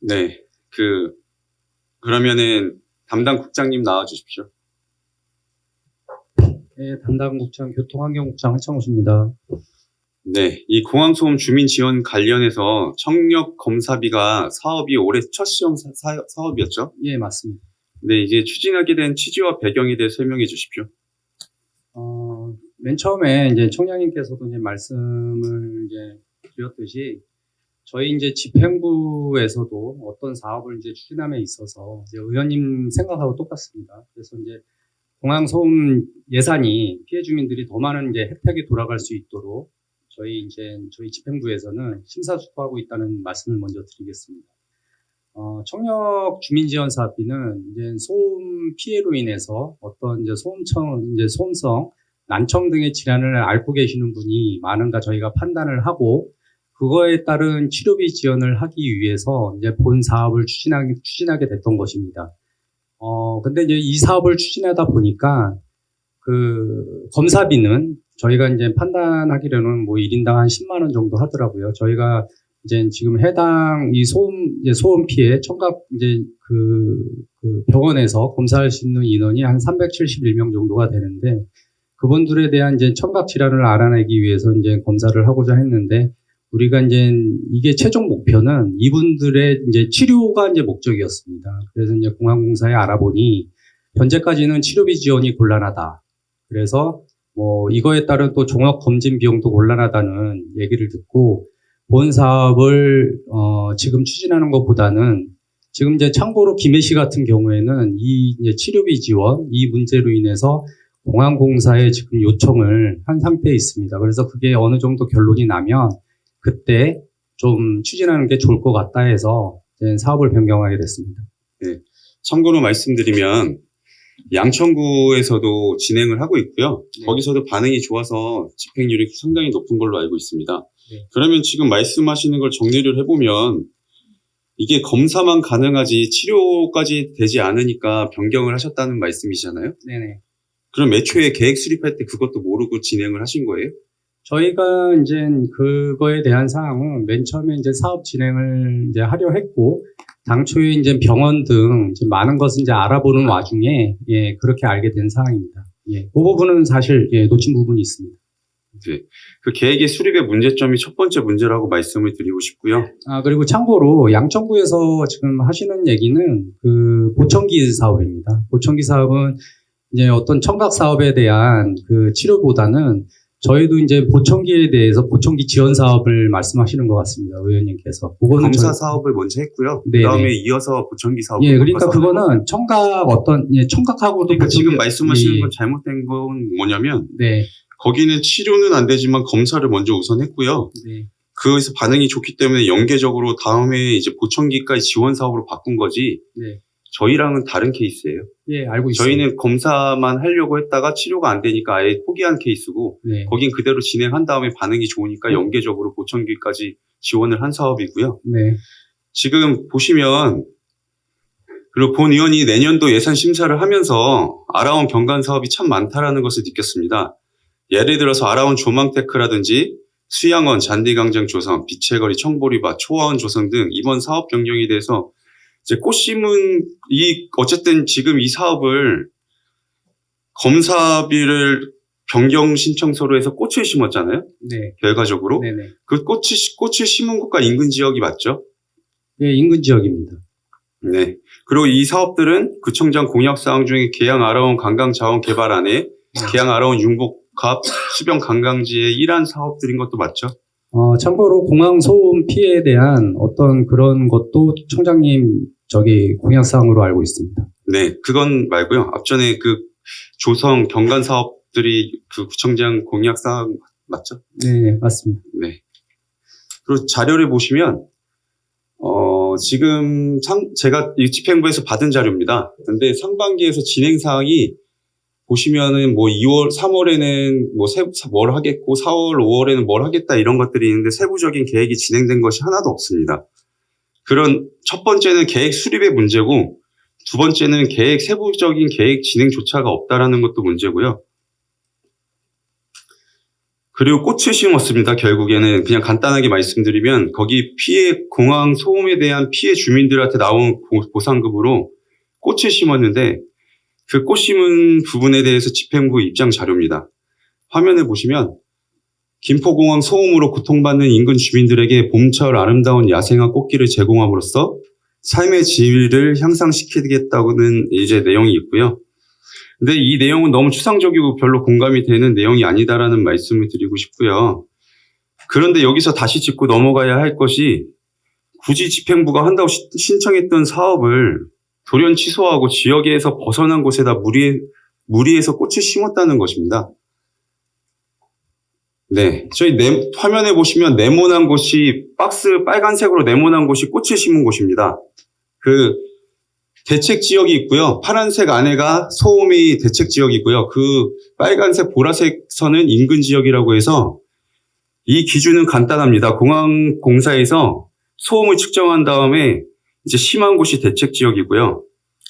네, 그러면은 담당 국장님 나와 주십시오. 네, 담당 국장 교통환경국장 한창호입니다. 네, 이 공항소음 주민 지원 관련해서 청력 검사비가 사업이 올해 첫 시험 사업이었죠? 예, 맞습니다. 네, 이제 추진하게 된 취지와 배경에 대해 설명해 주십시오. 맨 처음에 이제 청장님께서도 이제 말씀을 이제 드렸듯이 저희 이제 집행부에서도 어떤 사업을 이제 추진함에 있어서 이제 의원님 생각하고 똑같습니다. 그래서 이제 공항소음 예산이 피해 주민들이 더 많은 이제 혜택이 돌아갈 수 있도록 저희 집행부에서는 심사숙고하고 있다는 말씀을 먼저 드리겠습니다. 청력 주민지원 사업비는 이제 소음 피해로 인해서 어떤 이제 소음성, 난청 등의 질환을 앓고 계시는 분이 많은가 저희가 판단을 하고 그거에 따른 치료비 지원을 하기 위해서 이제 본 사업을 추진하게 됐던 것입니다. 근데 이제 이 사업을 추진하다 보니까 그 검사비는 저희가 이제 판단하기로는 뭐 1인당 한 10만 원 정도 하더라고요. 저희가 이제 지금 해당 이 소음 피해 청각 이제 그 병원에서 검사할 수 있는 인원이 한 371명 정도가 되는데 그분들에 대한 이제 청각 질환을 알아내기 위해서 이제 검사를 하고자 했는데 우리가 이제 이게 최종 목표는 이분들의 이제 치료가 이제 목적이었습니다. 그래서 이제 공항공사에 알아보니 현재까지는 치료비 지원이 곤란하다. 그래서 뭐 이거에 따른 또 종합 검진 비용도 곤란하다는 얘기를 듣고 본 사업을 지금 추진하는 것보다는 지금 이제 참고로 김해 씨 같은 경우에는 이 이제 치료비 지원 이 문제로 인해서 공항공사에 지금 요청을 한 상태에 있습니다. 그래서 그게 어느 정도 결론이 나면 그때 좀 추진하는 게 좋을 것 같다 해서 이제 사업을 변경하게 됐습니다. 참고로 말씀드리면 양천구에서도 진행을 하고 있고요. 네. 거기서도 반응이 좋아서 집행률이 상당히 높은 걸로 알고 있습니다. 네. 그러면 지금 말씀하시는 걸 정리를 해보면 이게 검사만 가능하지 치료까지 되지 않으니까 변경을 하셨다는 말씀이시잖아요. 네네. 그럼 애초에 계획 수립할 때 그것도 모르고 진행을 하신 거예요? 저희가 이제 그거에 대한 사항은 맨 처음에 이제 사업 진행을 이제 하려 했고 당초에 이제 병원 등 이제 많은 것을 이제 알아보는 와중에 예, 그렇게 알게 된 사항입니다. 예, 그 부분은 사실 예, 놓친 부분이 있습니다. 그 계획의 수립의 문제점이 첫 번째 문제라고 말씀을 드리고 싶고요. 그리고 참고로 양천구에서 지금 하시는 얘기는 그 보청기 사업입니다. 보청기 사업은 이제 어떤 청각 사업에 대한 그 치료보다는 저희도 이제 보청기에 대해서 보청기 지원 사업을 말씀하시는 것 같습니다. 의원님께서. 그거는 검사 사업을 먼저 했고요. 네네. 그다음에 이어서 보청기 사업을 예, 그러니까 바꿔서 그거는 청각 청각하고도 그러니까 지금 보청기- 말씀하시는 예, 건 잘못된 건 뭐냐면 네, 거기는 치료는 안 되지만 검사를 먼저 우선 했고요. 네, 그에서 반응이 좋기 때문에 연계적으로 다음에 이제 보청기까지 지원 사업으로 바꾼 거지 네. 저희랑은 다른 케이스예요. 예, 알고 있습니다. 저희는 검사만 하려고 했다가 치료가 안 되니까 아예 포기한 케이스고 네, 거긴 그대로 진행한 다음에 반응이 좋으니까 연계적으로 보청기까지 지원을 한 사업이고요. 네, 지금 보시면 그리고 본 의원이 내년도 예산 심사를 하면서 아라온 경관 사업이 참 많다라는 것을 느꼈습니다. 예를 들어서 아라온 조망테크라든지 수양원, 잔디광장 조성, 빛의 거리, 청보리밭, 초화원 조성 등 이번 사업 변경에 대해서 이제 꽃 심은 어쨌든 지금 이 사업을 검사비를 변경 신청서로 해서 꽃을 심었잖아요. 네, 결과적으로 네, 네. 그 꽃을 심은 곳과 인근 지역이 맞죠? 예, 인근 지역입니다. 네. 그리고 이 사업들은 구청장 공약 사항 중에 계양 아라온 관광 자원 개발 안에 계양 아라온 융복합 수변 관광지의 일환 사업들인 것도 맞죠? 참고로 공항 소음 피해에 대한 어떤 그런 것도 청장님 공약 사항으로 알고 있습니다. 네, 그건 말고요. 앞전에 그 조성 경관 사업들이 그 구청장 공약 사항 맞죠? 네, 맞습니다. 네. 그리고 자료를 보시면 지금 제가 이 집행부에서 받은 자료입니다. 근데 상반기에서 진행 사항이 보시면은 뭐 2월, 3월에는 뭘 하겠고 4월, 5월에는 뭘 하겠다 이런 것들이 있는데 세부적인 계획이 진행된 것이 하나도 없습니다. 그런 첫 번째는 계획 수립의 문제고 두 번째는 세부적인 계획 진행조차가 없다라는 것도 문제고요. 그리고 꽃을 심었습니다. 결국에는 그냥 간단하게 말씀드리면 거기 공항 소음에 대한 피해 주민들한테 나온 보상금으로 꽃을 심었는데 그 꽃 심은 부분에 대해서 집행부 입장 자료입니다. 화면을 보시면 김포공항 소음으로 고통받는 인근 주민들에게 봄철 아름다운 야생화 꽃길을 제공함으로써 삶의 질을 향상시키겠다고는 이제 내용이 있고요. 근데 이 내용은 너무 추상적이고 별로 공감이 되는 내용이 아니다라는 말씀을 드리고 싶고요. 그런데 여기서 다시 짚고 넘어가야 할 것이 굳이 집행부가 한다고 신청했던 사업을 돌연 취소하고 지역에서 벗어난 곳에다 무리해서 꽃을 심었다는 것입니다. 네, 저희 화면에 보시면 네모난 곳이 빨간색으로 네모난 곳이 꽃을 심은 곳입니다. 그 대책 지역이 있고요. 파란색 안에가 소음이 대책 지역이고요. 그 빨간색, 보라색 선은 인근 지역이라고 해서 이 기준은 간단합니다. 공항공사에서 소음을 측정한 다음에 이제 심한 곳이 대책 지역이고요.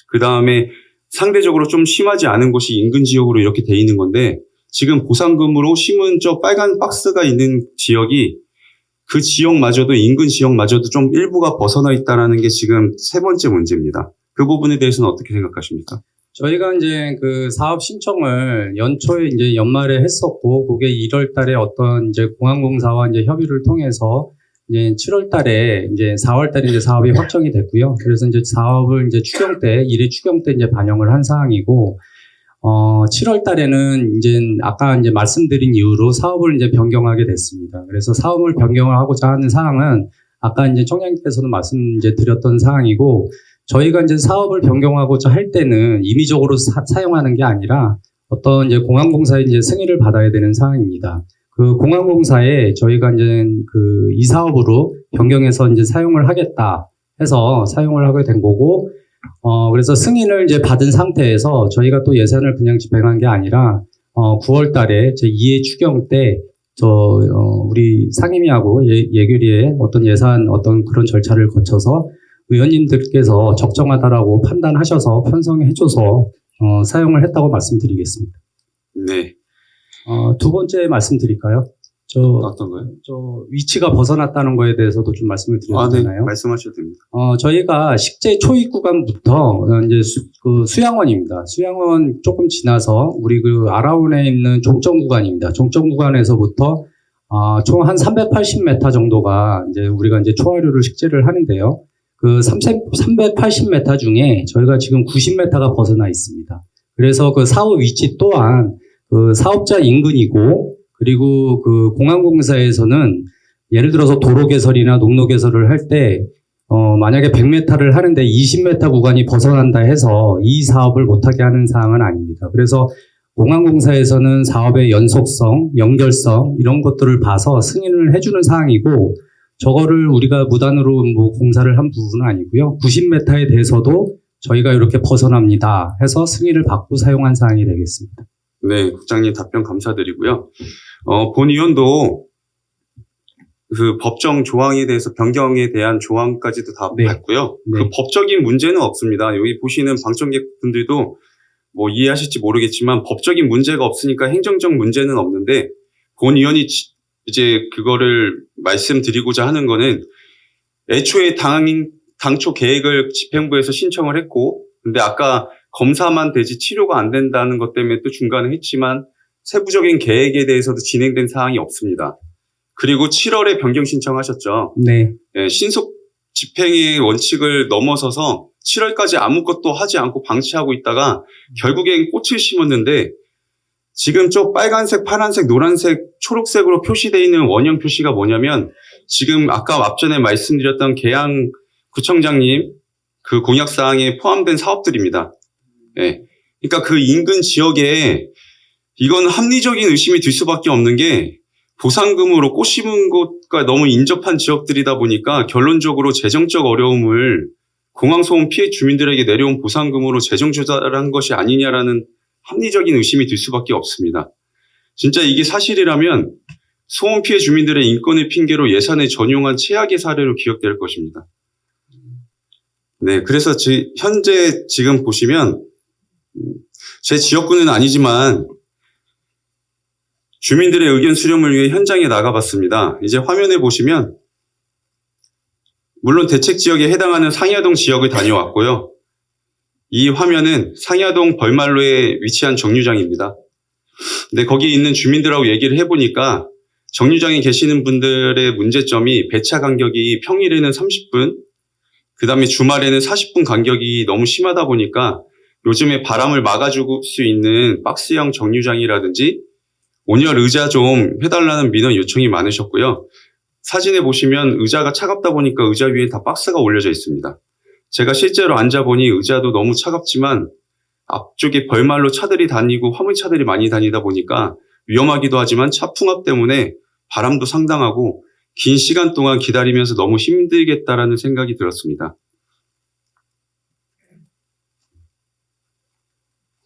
그 다음에 상대적으로 좀 심하지 않은 곳이 인근 지역으로 이렇게 돼 있는 건데 지금 보상금으로 심은 저 빨간 박스가 있는 지역이 그 지역마저도 인근 지역마저도 좀 일부가 벗어나 있다라는 게 지금 세 번째 문제입니다. 그 부분에 대해서는 어떻게 생각하십니까? 저희가 이제 그 사업 신청을 연초에 이제 연말에 했었고, 그게 1월 달에 어떤 이제 공항공사와 이제 협의를 통해서 이제 7월 달에 이제 4월 달에 이제 사업이 확정이 됐고요. 그래서 이제 사업을 이제 일회 추경 때 이제 반영을 한 사항이고, 7월 달에는 이제 아까 이제 말씀드린 이유로 사업을 이제 변경하게 됐습니다. 그래서 사업을 변경을 하고자 하는 사항은 아까 이제 총장님께서도 말씀 이제 드렸던 사항이고, 저희가 이제 사업을 변경하고자 할 때는 임의적으로 사용하는 게 아니라 어떤 이제 공항공사의 이제 승인을 받아야 되는 사항입니다. 그 공항공사에 저희가 이제 이 사업으로 변경해서 이제 사용을 하겠다 해서 사용을 하게 된 거고, 그래서 승인을 이제 받은 상태에서 저희가 또 예산을 그냥 집행한 게 아니라, 9월 달에 제 2회 추경 때, 우리 상임위하고 예결위에 어떤 예산, 어떤 그런 절차를 거쳐서 의원님들께서 적정하다라고 판단하셔서 편성해줘서, 사용을 했다고 말씀드리겠습니다. 네. 두 번째 말씀드릴까요? 어떤 거요? 위치가 벗어났다는 거에 대해서도 좀 말씀을 드려도 네. 되나요? 말씀하셔도 됩니다. 저희가 식재 초입 구간부터 이제 수양원입니다. 수양원 조금 지나서 우리 그 아라운에 있는 종점 구간입니다. 종점 구간에서부터 총 한 380m 정도가 이제 우리가 이제 초하류를 식재를 하는데요. 그 380m 중에 저희가 지금 90m가 벗어나 있습니다. 그래서 그 사업 위치 또한 그 사업자 인근이고, 그리고 그 공항공사에서는 예를 들어서 도로 개설이나 농로 개설을 할 때, 만약에 100m를 하는데 20m 구간이 벗어난다 해서 이 사업을 못하게 하는 사항은 아닙니다. 그래서 공항공사에서는 사업의 연속성, 연결성, 이런 것들을 봐서 승인을 해주는 사항이고, 저거를 우리가 무단으로 뭐 공사를 한 부분은 아니고요. 90m에 대해서도 저희가 이렇게 벗어납니다 해서 승인을 받고 사용한 사항이 되겠습니다. 네, 국장님 답변 감사드리고요. 본 의원도 그 법정 조항에 대해서 변경에 대한 조항까지도 다 네. 봤고요. 네. 그 법적인 문제는 없습니다. 여기 보시는 방청객분들도 뭐 이해하실지 모르겠지만 법적인 문제가 없으니까 행정적 문제는 없는데, 본 의원이 이제 그거를 말씀드리고자 하는 거는, 애초에 당초 계획을 집행부에서 신청을 했고, 근데 아까 검사만 되지 치료가 안 된다는 것 때문에 또 중간에 했지만 세부적인 계획에 대해서도 진행된 사항이 없습니다. 그리고 7월에 변경 신청하셨죠. 네. 네, 신속 집행의 원칙을 넘어서서 7월까지 아무것도 하지 않고 방치하고 있다가 결국엔 꽃을 심었는데, 지금 저 빨간색, 파란색, 노란색, 초록색으로 표시되어 있는 원형 표시가 뭐냐면, 지금 아까 앞전에 말씀드렸던 계양 구청장님 그 공약사항에 포함된 사업들입니다. 네. 그러니까 그 인근 지역에 이건 합리적인 의심이 들 수밖에 없는 게, 보상금으로 꽃 심은 곳과 너무 인접한 지역들이다 보니까 결론적으로 재정적 어려움을 공항소음 피해 주민들에게 내려온 보상금으로 재정 조달을 한 것이 아니냐라는 합리적인 의심이 들 수밖에 없습니다. 진짜 이게 사실이라면 소음 피해 주민들의 인권을 핑계로 예산을 전용한 최악의 사례로 기억될 것입니다. 네, 그래서 현재 지금 보시면 제 지역구는 아니지만 주민들의 의견 수렴을 위해 현장에 나가봤습니다. 이제 화면에 보시면 물론 대책 지역에 해당하는 상야동 지역을 다녀왔고요. 이 화면은 상야동 벌말로에 위치한 정류장입니다. 근데 거기 있는 주민들하고 얘기를 해보니까 정류장에 계시는 분들의 문제점이 배차 간격이 평일에는 30분, 그 다음에 주말에는 40분 간격이 너무 심하다 보니까 요즘에 바람을 막아줄 수 있는 박스형 정류장이라든지 온열 의자 좀 해달라는 민원 요청이 많으셨고요. 사진에 보시면 의자가 차갑다 보니까 의자 위에 다 박스가 올려져 있습니다. 제가 실제로 앉아보니 의자도 너무 차갑지만 앞쪽에 벌말로 차들이 다니고 화물차들이 많이 다니다 보니까 위험하기도 하지만 차 풍압 때문에 바람도 상당하고 긴 시간 동안 기다리면서 너무 힘들겠다라는 생각이 들었습니다.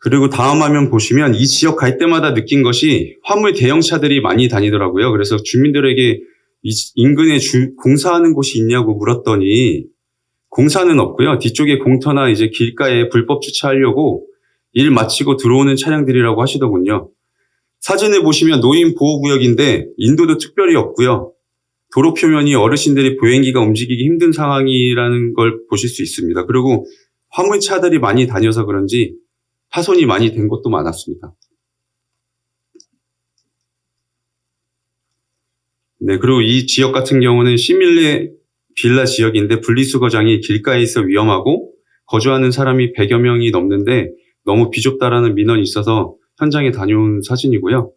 그리고 다음 화면 보시면 이 지역 갈 때마다 느낀 것이 화물 대형차들이 많이 다니더라고요. 그래서 주민들에게 이 인근에 공사하는 곳이 있냐고 물었더니 공사는 없고요. 뒤쪽에 공터나 이제 길가에 불법 주차하려고 일 마치고 들어오는 차량들이라고 하시더군요. 사진을 보시면 노인 보호구역인데 인도도 특별히 없고요. 도로 표면이 어르신들이 보행기가 움직이기 힘든 상황이라는 걸 보실 수 있습니다. 그리고 화물차들이 많이 다녀서 그런지 파손이 많이 된 곳도 많았습니다. 네, 그리고 이 지역 같은 경우는 시밀레 빌라 지역인데 분리수거장이 길가에 있어 위험하고 거주하는 사람이 100여 명이 넘는데 너무 비좁다라는 민원이 있어서 현장에 다녀온 사진이고요.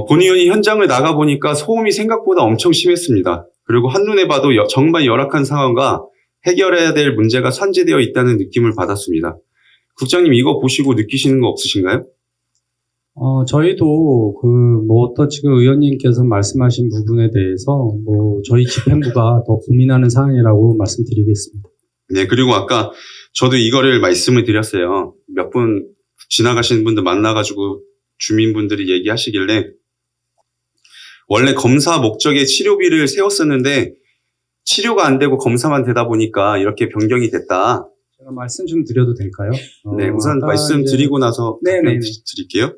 본 의원이 현장을 나가보니까 소음이 생각보다 엄청 심했습니다. 그리고 한눈에 봐도 정말 열악한 상황과 해결해야 될 문제가 산재되어 있다는 느낌을 받았습니다. 국장님 이거 보시고 느끼시는 거 없으신가요? 저희도 어떤 지금 의원님께서 말씀하신 부분에 대해서 저희 집행부가 더 고민하는 사항이라고 말씀드리겠습니다. 네, 그리고 아까 저도 이거를 말씀을 드렸어요. 몇 분 지나가시는 분들 만나가지고 주민분들이 얘기하시길래 원래 검사 목적의 치료비를 세웠었는데 치료가 안 되고 검사만 되다 보니까 이렇게 변경이 됐다. 제가 말씀 좀 드려도 될까요? 네, 우선 아까 말씀 이제- 드리고 나서 네네네. 드릴게요.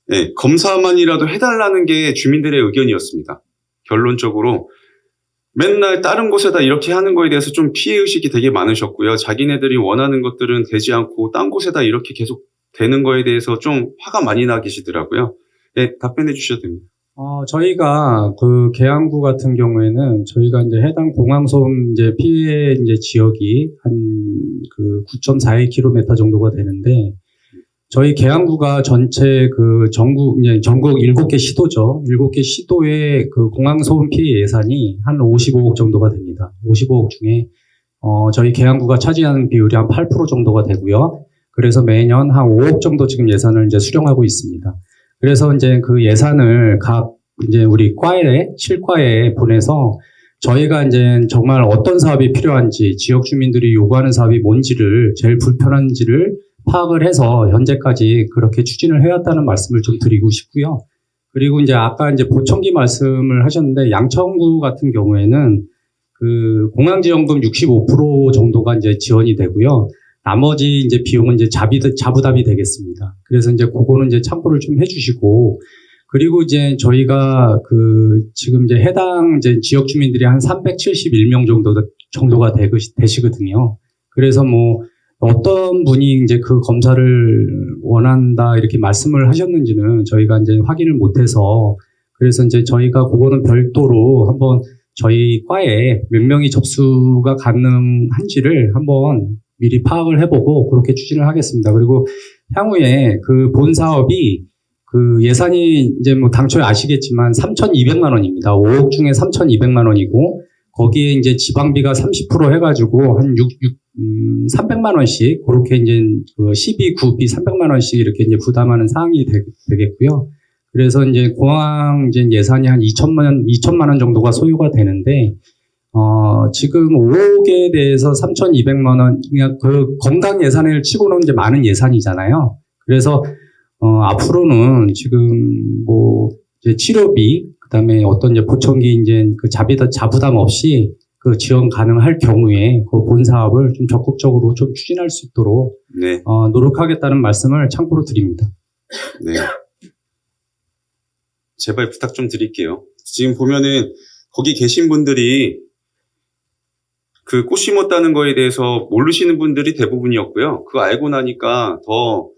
네, 검사만이라도 해달라는 게 주민들의 의견이었습니다. 결론적으로 맨날 다른 곳에다 이렇게 하는 거에 대해서 좀 피해의식이 되게 많으셨고요. 자기네들이 원하는 것들은 되지 않고 딴 곳에다 이렇게 계속 되는 거에 대해서 좀 화가 많이 나 계시더라고요. 네, 답변해 주셔도 됩니다. 저희가 계양구 같은 경우에는 저희가 이제 해당 공항소음 이제 피해 이제 지역이 한 9.42km 정도가 되는데 저희 계양구가 전체 전국 7개 시도죠. 7개 시도의 공항소음 피해 예산이 한 55억 정도가 됩니다. 55억 중에 저희 계양구가 차지하는 비율이 한 8% 정도가 되고요. 그래서 매년 한 5억 정도 지금 예산을 이제 수령하고 있습니다. 그래서 이제 그 예산을 이제 우리 실과에 보내서 저희가 이제 정말 어떤 사업이 필요한지, 지역 주민들이 요구하는 사업이 뭔지를, 제일 불편한지를 파악을 해서 현재까지 그렇게 추진을 해왔다는 말씀을 좀 드리고 싶고요. 그리고 이제 아까 이제 보청기 말씀을 하셨는데 양천구 같은 경우에는 공항지원금 65% 정도가 이제 지원이 되고요. 나머지 이제 비용은 이제 자부담이 되겠습니다. 그래서 이제 그거는 이제 참고를 좀 해주시고, 그리고 이제 저희가 지금 이제 해당 이제 지역 주민들이 한 371명 정도가 되시거든요. 그래서 어떤 분이 이제 그 검사를 원한다 이렇게 말씀을 하셨는지는 저희가 이제 확인을 못해서, 그래서 이제 저희가 그거는 별도로 한번 저희 과에 몇 명이 접수가 가능한지를 한번 미리 파악을 해보고 그렇게 추진을 하겠습니다. 그리고 향후에 본 사업이 예산이 이제 당초에 아시겠지만 3,200만 원입니다. 5억 중에 3,200만 원이고 거기에 이제 지방비가 30% 해가지고 한 300만 원씩 그렇게 이제 시비, 구비 300만 원씩 이렇게 이제 부담하는 사항이 되겠고요. 그래서 이제 공항 이제 예산이 한 2천만 원 정도가 소요가 되는데 지금 5억에 대해서 3,200만 원, 그러니까 건강 예산을 치고는 이제 많은 예산이잖아요. 그래서 앞으로는 지금 이제 치료비, 그다음에 어떤 이제 보청기 이제 자부담 없이 지원 가능할 경우에 본 사업을 좀 적극적으로 좀 추진할 수 있도록 네. 노력하겠다는 말씀을 참고로 드립니다. 네. 제발 부탁 좀 드릴게요. 지금 보면은 거기 계신 분들이 꽃 심었다는 거에 대해서 모르시는 분들이 대부분이었고요. 그거 알고 나니까 더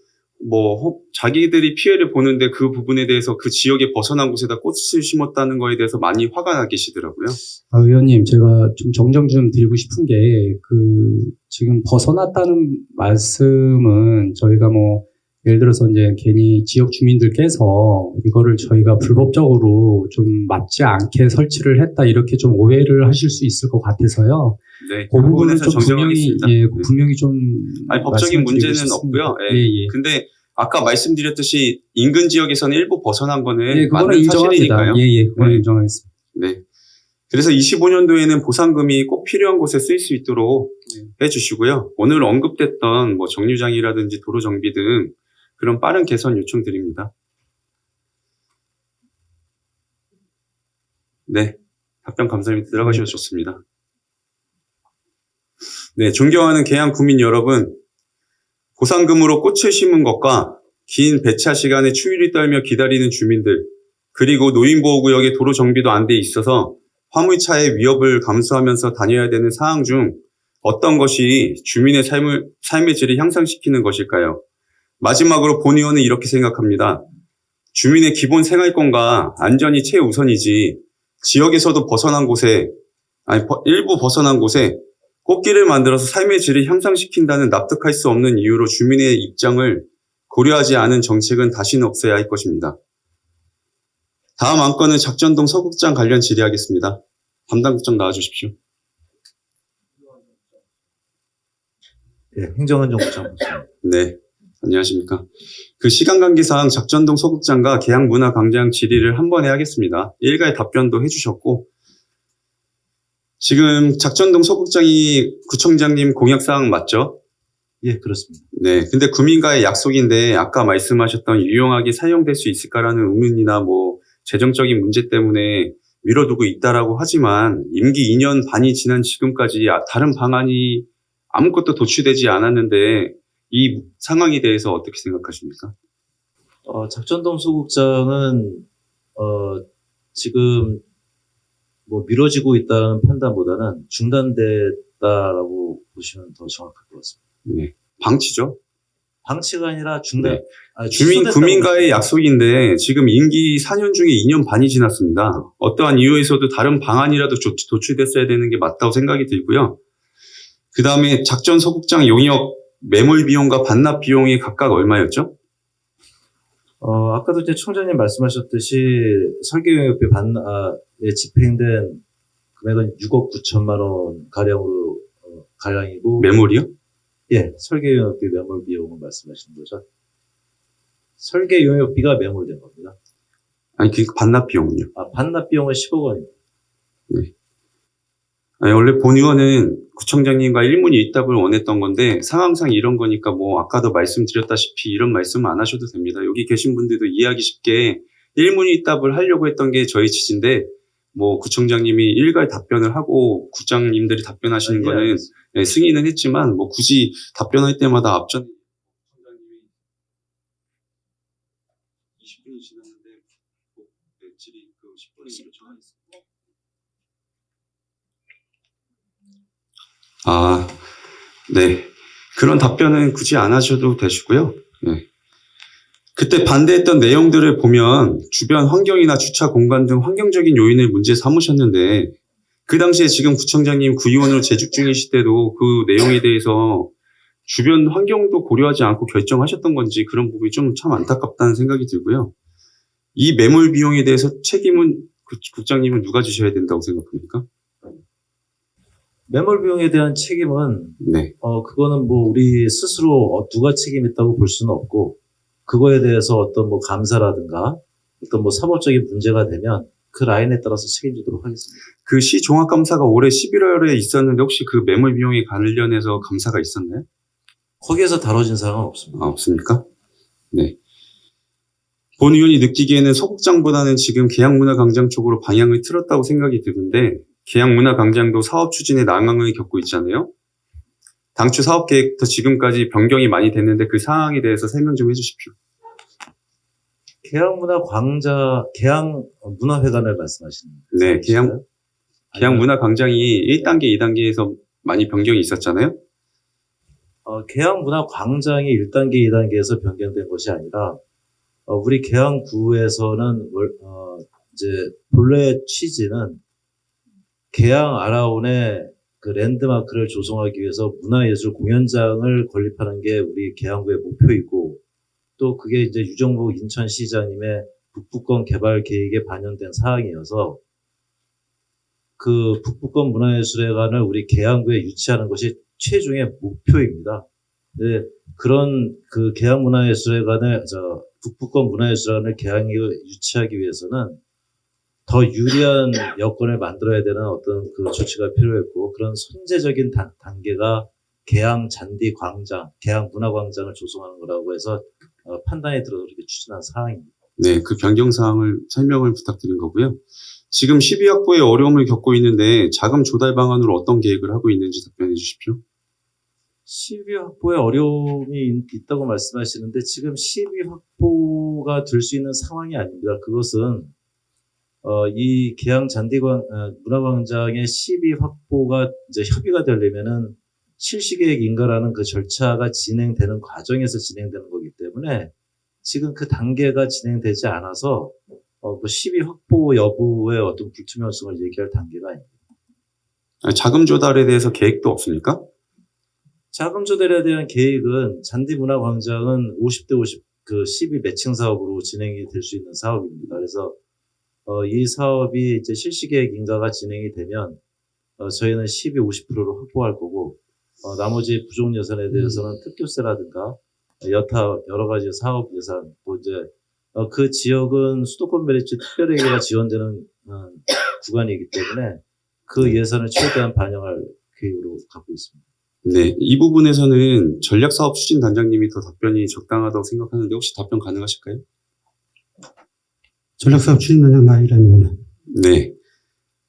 자기들이 피해를 보는데 그 부분에 대해서 그 지역에 벗어난 곳에다 꽃을 심었다는 거에 대해서 많이 화가 나 계시더라고요. 의원님, 제가 좀 정정 좀 드리고 싶은 게, 지금 벗어났다는 말씀은 저희가 예를 들어서 이제 괜히 지역 주민들께서 이거를 저희가 불법적으로 좀 맞지 않게 설치를 했다 이렇게 좀 오해를 하실 수 있을 것 같아서요. 네. 그 부분은 부분에서 좀 정정하겠습니다. 분명히 좀 법적인 말씀을 문제는 드리고 싶습니다. 없고요. 예. 근데 아까 말씀드렸듯이 인근 지역에서는 일부 벗어난 거는 그거는 맞는 인정합니다. 사실이니까요. 그건 네. 인정하겠습니다. 네. 그래서 25년도에는 보상금이 꼭 필요한 곳에 쓰일 수 있도록 해주시고요. 오늘 언급됐던 정류장이라든지 도로 정비 등 그런 빠른 개선 요청드립니다. 네. 답변 감사합니다. 들어가셔도 좋습니다. 네. 존경하는 계양 구민 여러분, 보상금으로 꽃을 심은 것과 긴 배차 시간에 추위를 떨며 기다리는 주민들, 그리고 노인보호구역의 도로 정비도 안 돼 있어서 화물차의 위협을 감수하면서 다녀야 되는 상황 중 어떤 것이 주민의 삶의 질을 향상시키는 것일까요? 마지막으로 본 의원은 이렇게 생각합니다. 주민의 기본 생활권과 안전이 최우선이지 지역에서도 일부 벗어난 곳에 꽃길을 만들어서 삶의 질을 향상시킨다는 납득할 수 없는 이유로 주민의 입장을 고려하지 않은 정책은 다시는 없어야 할 것입니다. 다음 안건은 작전동 서국장 관련 질의하겠습니다. 담당 국장 나와주십시오. 예, 행정안전국장. 네, 안녕하십니까. 그 시간 관계상 작전동 서국장과 계양문화광장 질의를 한 번에 하겠습니다. 일가의 답변도 해주셨고, 지금 작전동 서국장이 구청장님 공약사항 맞죠? 예, 그렇습니다. 네, 근데 구민과의 약속인데 아까 말씀하셨던 유용하게 사용될 수 있을까라는 의문이나 뭐 재정적인 문제 때문에 미뤄두고 있다라고 하지만 임기 2년 반이 지난 지금까지 다른 방안이 아무것도 도출되지 않았는데 이 상황에 대해서 어떻게 생각하십니까? 작전동 소극장은 지금 뭐 미뤄지고 있다는 판단보다는 중단됐다라고 보시면 더 정확할 것 같습니다. 네, 방치죠. 방치가 아니라 중단. 네. 구민과의 약속인데 지금 임기 4년 중에 2년 반이 지났습니다. 어떠한 이유에서도 다른 방안이라도 도출됐어야 되는 게 맞다고 생각이 들고요. 그 다음에 작전 서국장 용역 매몰 비용과 반납 비용이 각각 얼마였죠? 아까도 이제 총장님 말씀하셨듯이 설계용역비 반납에 집행된 금액은 6억 9천만 원 가량이고. 매몰이요? 예, 설계용역비 매몰 비용을 말씀하시는 거죠. 설계용역비가 매몰된 겁니다. 아니, 그 반납 비용은요? 반납 비용은 10억 원입니다. 네. 아니, 원래 본 의원은 구청장님과 일문일답을 원했던 건데 상황상 이런 거니까 뭐 아까도 말씀드렸다시피 이런 말씀 안 하셔도 됩니다. 여기 계신 분들도 이해하기 쉽게 일문일답을 하려고 했던 게 저희 취지인데 뭐 구청장님이 일괄 답변을 하고 국장님들이 답변하시는 거는 알겠습니다. 네, 승인은 했지만 뭐 굳이 답변할 때마다 앞전 구청장님이 20분이 지났는데 질의 10분이 요청하겠습니다. 아, 네. 그런 답변은 굳이 안 하셔도 되시고요. 네. 그때 반대했던 내용들을 보면 주변 환경이나 주차 공간 등 환경적인 요인을 문제 삼으셨는데 그 당시에 지금 구청장님 구의원으로 재직 중이실 때도 그 내용에 대해서 주변 환경도 고려하지 않고 결정하셨던 건지 그런 부분이 좀 참 안타깝다는 생각이 들고요. 이 매몰 비용에 대해서 책임은 국장님은 누가 지셔야 된다고 생각합니까? 매몰 비용에 대한 책임은 네. 그거는 뭐 우리 스스로 누가 책임있다고 볼 수는 없고 그거에 대해서 어떤 뭐 감사라든가 어떤 뭐 사법적인 문제가 되면 그 라인에 따라서 책임지도록 하겠습니다. 그 시 종합감사가 올해 11월에 있었는데 혹시 그 매몰 비용에 관련해서 감사가 있었나요? 거기에서 다뤄진 사항은 없습니다. 아, 없습니까? 네. 본 의원이 느끼기에는 서국장보다는 지금 계양문화광장 쪽으로 방향을 틀었다고 생각이 드는데 계양문화광장도 사업 추진에 난항을 겪고 있잖아요. 당초 사업 계획부터 지금까지 변경이 많이 됐는데 그 상황에 대해서 설명 좀 해주십시오. 계양문화회관을 말씀하시는 네, 거예요? 계양문화광장이 1단계, 2단계에서 많이 변경이 있었잖아요. 계양문화광장이 1단계, 2단계에서 변경된 것이 아니라 우리 계양구에서는 이제 본래 취지는 계양 아라온에 그 랜드마크를 조성하기 위해서 문화예술 공연장을 건립하는 게 우리 계양구의 목표이고 또 그게 이제 유정복 인천시장님의 북부권 개발 계획에 반영된 사항이어서 그 북부권 문화예술회관을 우리 계양구에 유치하는 것이 최종의 목표입니다. 네, 그런 그 계양문화예술회관을 북부권 문화예술회관을 계양에 유치하기 위해서는 더 유리한 여건을 만들어야 되는 어떤 그 조치가 필요했고 그런 선제적인 단계가 계양 잔디 광장, 계양 문화광장을 조성하는 거라고 해서 판단이 들어서 그렇게 추진한 사항입니다. 네, 그 변경 사항을 설명을 부탁드린 거고요. 지금 12학부에 어려움을 겪고 있는데 자금 조달 방안으로 어떤 계획을 하고 있는지 답변해 주십시오. 12확보에 어려움이 있다고 말씀하시는데 지금 12확보가 될 수 있는 상황이 아닙니다. 그것은 이 계양 문화광장의 12확보가 이제 협의가 되려면은 실시계획 인가라는 그 절차가 진행되는 과정에서 진행되는 거기 때문에 지금 그 단계가 진행되지 않아서 그 12확보 여부의 어떤 불투명성을 얘기할 단계가 아닙니다. 자금 조달에 대해서 계획도 없습니까? 자금 조달에 대한 계획은 잔디문화광장은 50대 50 그 12 매칭 사업으로 진행이 될 수 있는 사업입니다. 그래서 이 사업이 이제 실시계획 인가가 진행이 되면 저희는 12, 50%를 확보할 거고 나머지 부족 예산에 대해서는 특교세라든가 여타 여러 가지 사업 예산 또 이제 그 지역은 수도권 메리츠 특별회계가 지원되는 구간이기 때문에 그 예산을 최대한 반영할 계획으로 갖고 있습니다. 네, 이 부분에서는 전략사업 추진단장님이 더 답변이 적당하다고 생각하는데 혹시 답변 가능하실까요? 전략사업 추진단장 나이란입니다. 네.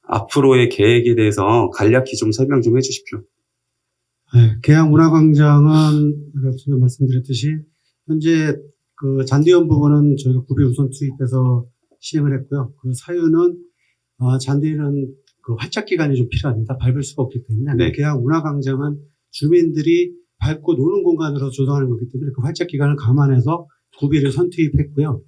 앞으로의 계획에 대해서 간략히 좀 설명 좀 해주십시오. 네, 계양문화광장은 제가 말씀드렸듯이 현재 그 잔디원 부분은 저희가 구비 우선 투입해서 시행을 했고요. 그 사유는 잔디는 그 활짝 기간이 좀 필요합니다. 밟을 수가 없기 때문에. 네. 계양문화광장은 주민들이 밟고 노는 공간으로 조성하는 거기 때문에 그 활짝 기간을 감안해서 구비를 선투입했고요.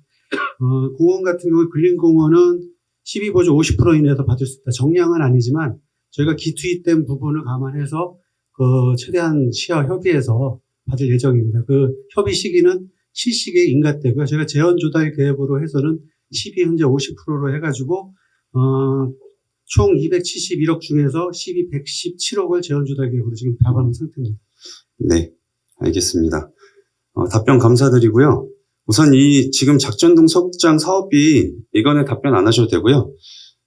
공원 같은 경우 근린공원은 12보조 50% 이내에서 받을 수 있다. 정량은 아니지만 저희가 기투입된 부분을 감안해서 그 최대한 시와 협의해서 받을 예정입니다. 그 협의 시기는 실시기에 인가되고요. 저희가 재원 조달 계획으로 해서는 12 현재 50%로 해가지고 총 271억 중에서 12 117억을 재원 조달 계획으로 지금 잡아놓은 상태입니다. 네, 알겠습니다. 답변 감사드리고요. 우선 이 지금 작전동 서국장 사업비 이거는 답변 안 하셔도 되고요.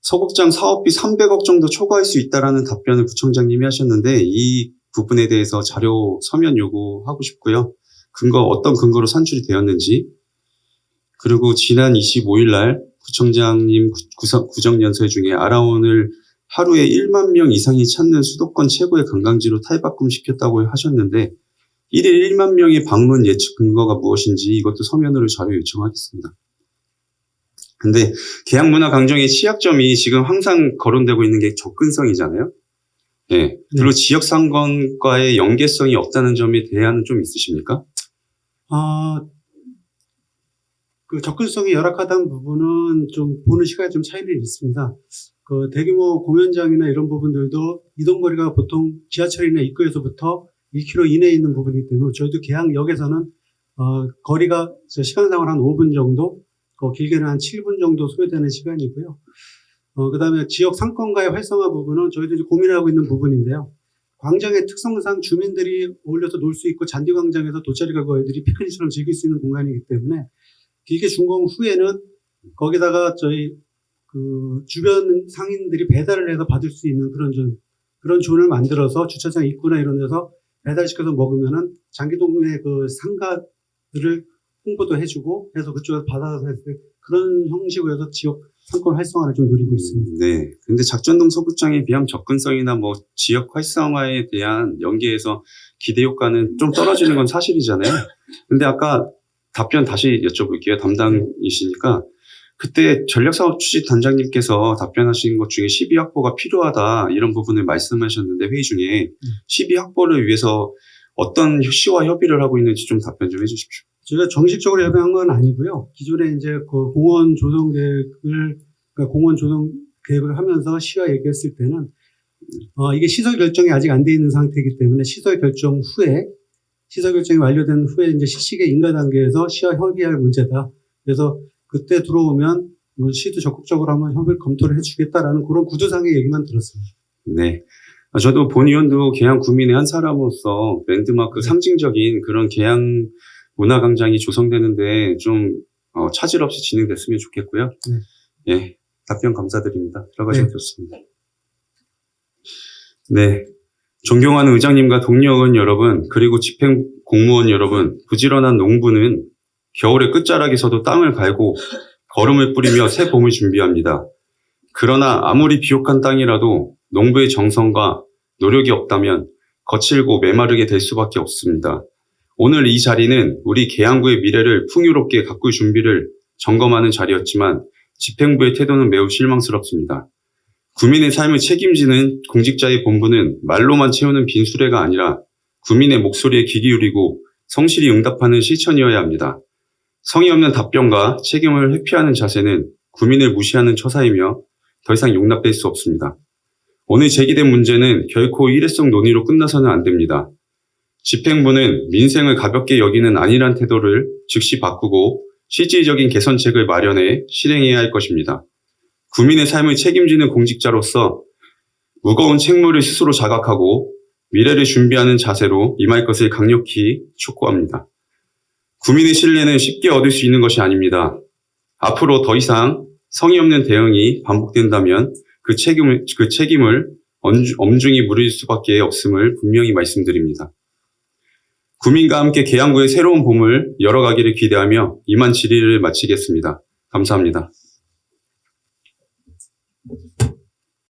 서국장 사업비 300억 정도 초과할 수 있다라는 답변을 구청장님이 하셨는데 이 부분에 대해서 자료 서면 요구하고 싶고요. 어떤 근거로 산출이 되었는지, 그리고 지난 25일 날 구청장님 구정연설 중에 아라온을 하루에 1만 명 이상이 찾는 수도권 최고의 관광지로 탈바꿈시켰다고 하셨는데 1일 1만 명의 방문 예측 근거가 무엇인지 이것도 서면으로 자료 요청하겠습니다. 근데 계양문화광장의 취약점이 지금 항상 거론되고 있는 게 접근성이잖아요. 네. 그리고 지역상권과의 연계성이 없다는 점에 대한 좀 있으십니까? 그 접근성이 열악하다는 부분은 좀 보는 시각에 좀 차이는 있습니다. 그 대규모 공연장이나 이런 부분들도 이동거리가 보통 지하철이나 입구에서부터 1km 이내에 있는 부분이기 때문에 저희도 계양역에서는 거리가 시간상으로 한 5분 정도, 길게는 한 7분 정도 소요되는 시간이고요. 그 다음에 지역 상권과의 활성화 부분은 저희도 이제 고민하고 있는 부분인데요. 광장의 특성상 주민들이 어울려서 놀 수 있고 잔디광장에서 돗자리 가고 애들이 피크닉처럼 즐길 수 있는 공간이기 때문에 길게 준공 후에는 거기다가 저희 그 주변 상인들이 배달을 해서 받을 수 있는 그런 존을 만들어서 주차장 입구나 이런 데서 배달시켜서 먹으면은 장기동의 그 상가들을 홍보도 해주고 해서 그쪽에서 받아서 했을 때 그런 형식으로 해서 지역 상권 활성화를 좀 노리고 있습니다. 네. 근데 작전동 서구장에 비하면 접근성이나 뭐 지역 활성화에 대한 연계에서 기대 효과는 좀 떨어지는 건 사실이잖아요. 근데 아까 답변 다시 여쭤볼게요. 담당이시니까. 그때 전략사업 추진 단장님께서 답변하신 것 중에 12확보가 필요하다 이런 부분을 말씀하셨는데 회의 중에 12확보를 위해서 어떤 시와 협의를 하고 있는지 좀 답변 좀 해주십시오. 저희가 정식적으로 협의한 건 아니고요. 기존에 이제 그 공원 조성 계획을 하면서 시와 얘기했을 때는 이게 시설 결정이 아직 안 돼 있는 상태이기 때문에 시설 결정이 완료된 후에 이제 실시계 인가 단계에서 시와 협의할 문제다. 그래서 그때 들어오면 시도 적극적으로 한번 협의를 검토를 해주겠다라는 그런 구조상의 얘기만 들었습니다. 네. 저도 본 의원도 계양 구민의 한 사람으로서 랜드마크 상징적인 그런 계양 문화광장이 조성되는데 좀 차질 없이 진행됐으면 좋겠고요. 예, 답변 감사드립니다. 들어가셔도 좋습니다. 네. 존경하는 의장님과 동료 의원 여러분, 그리고 집행 공무원 여러분, 부지런한 농부는 겨울의 끝자락에서도 땅을 갈고 거름을 뿌리며 새 봄을 준비합니다. 그러나 아무리 비옥한 땅이라도 농부의 정성과 노력이 없다면 거칠고 메마르게 될 수밖에 없습니다. 오늘 이 자리는 우리 계양구의 미래를 풍요롭게 가꿀 준비를 점검하는 자리였지만 집행부의 태도는 매우 실망스럽습니다. 구민의 삶을 책임지는 공직자의 본분은 말로만 채우는 빈수레가 아니라 구민의 목소리에 귀 기울이고 성실히 응답하는 실천이어야 합니다. 성의 없는 답변과 책임을 회피하는 자세는 구민을 무시하는 처사이며 더 이상 용납될 수 없습니다. 오늘 제기된 문제는 결코 일회성 논의로 끝나서는 안 됩니다. 집행부는 민생을 가볍게 여기는 안일한 태도를 즉시 바꾸고 실질적인 개선책을 마련해 실행해야 할 것입니다. 국민의 삶을 책임지는 공직자로서 무거운 책무를 스스로 자각하고 미래를 준비하는 자세로 임할 것을 강력히 촉구합니다. 국민의 신뢰는 쉽게 얻을 수 있는 것이 아닙니다. 앞으로 더 이상 성의 없는 대응이 반복된다면 그 책임을 엄중히 물을 수밖에 없음을 분명히 말씀드립니다. 국민과 함께 계양구의 새로운 봄을 열어가기를 기대하며 이만 질의를 마치겠습니다. 감사합니다.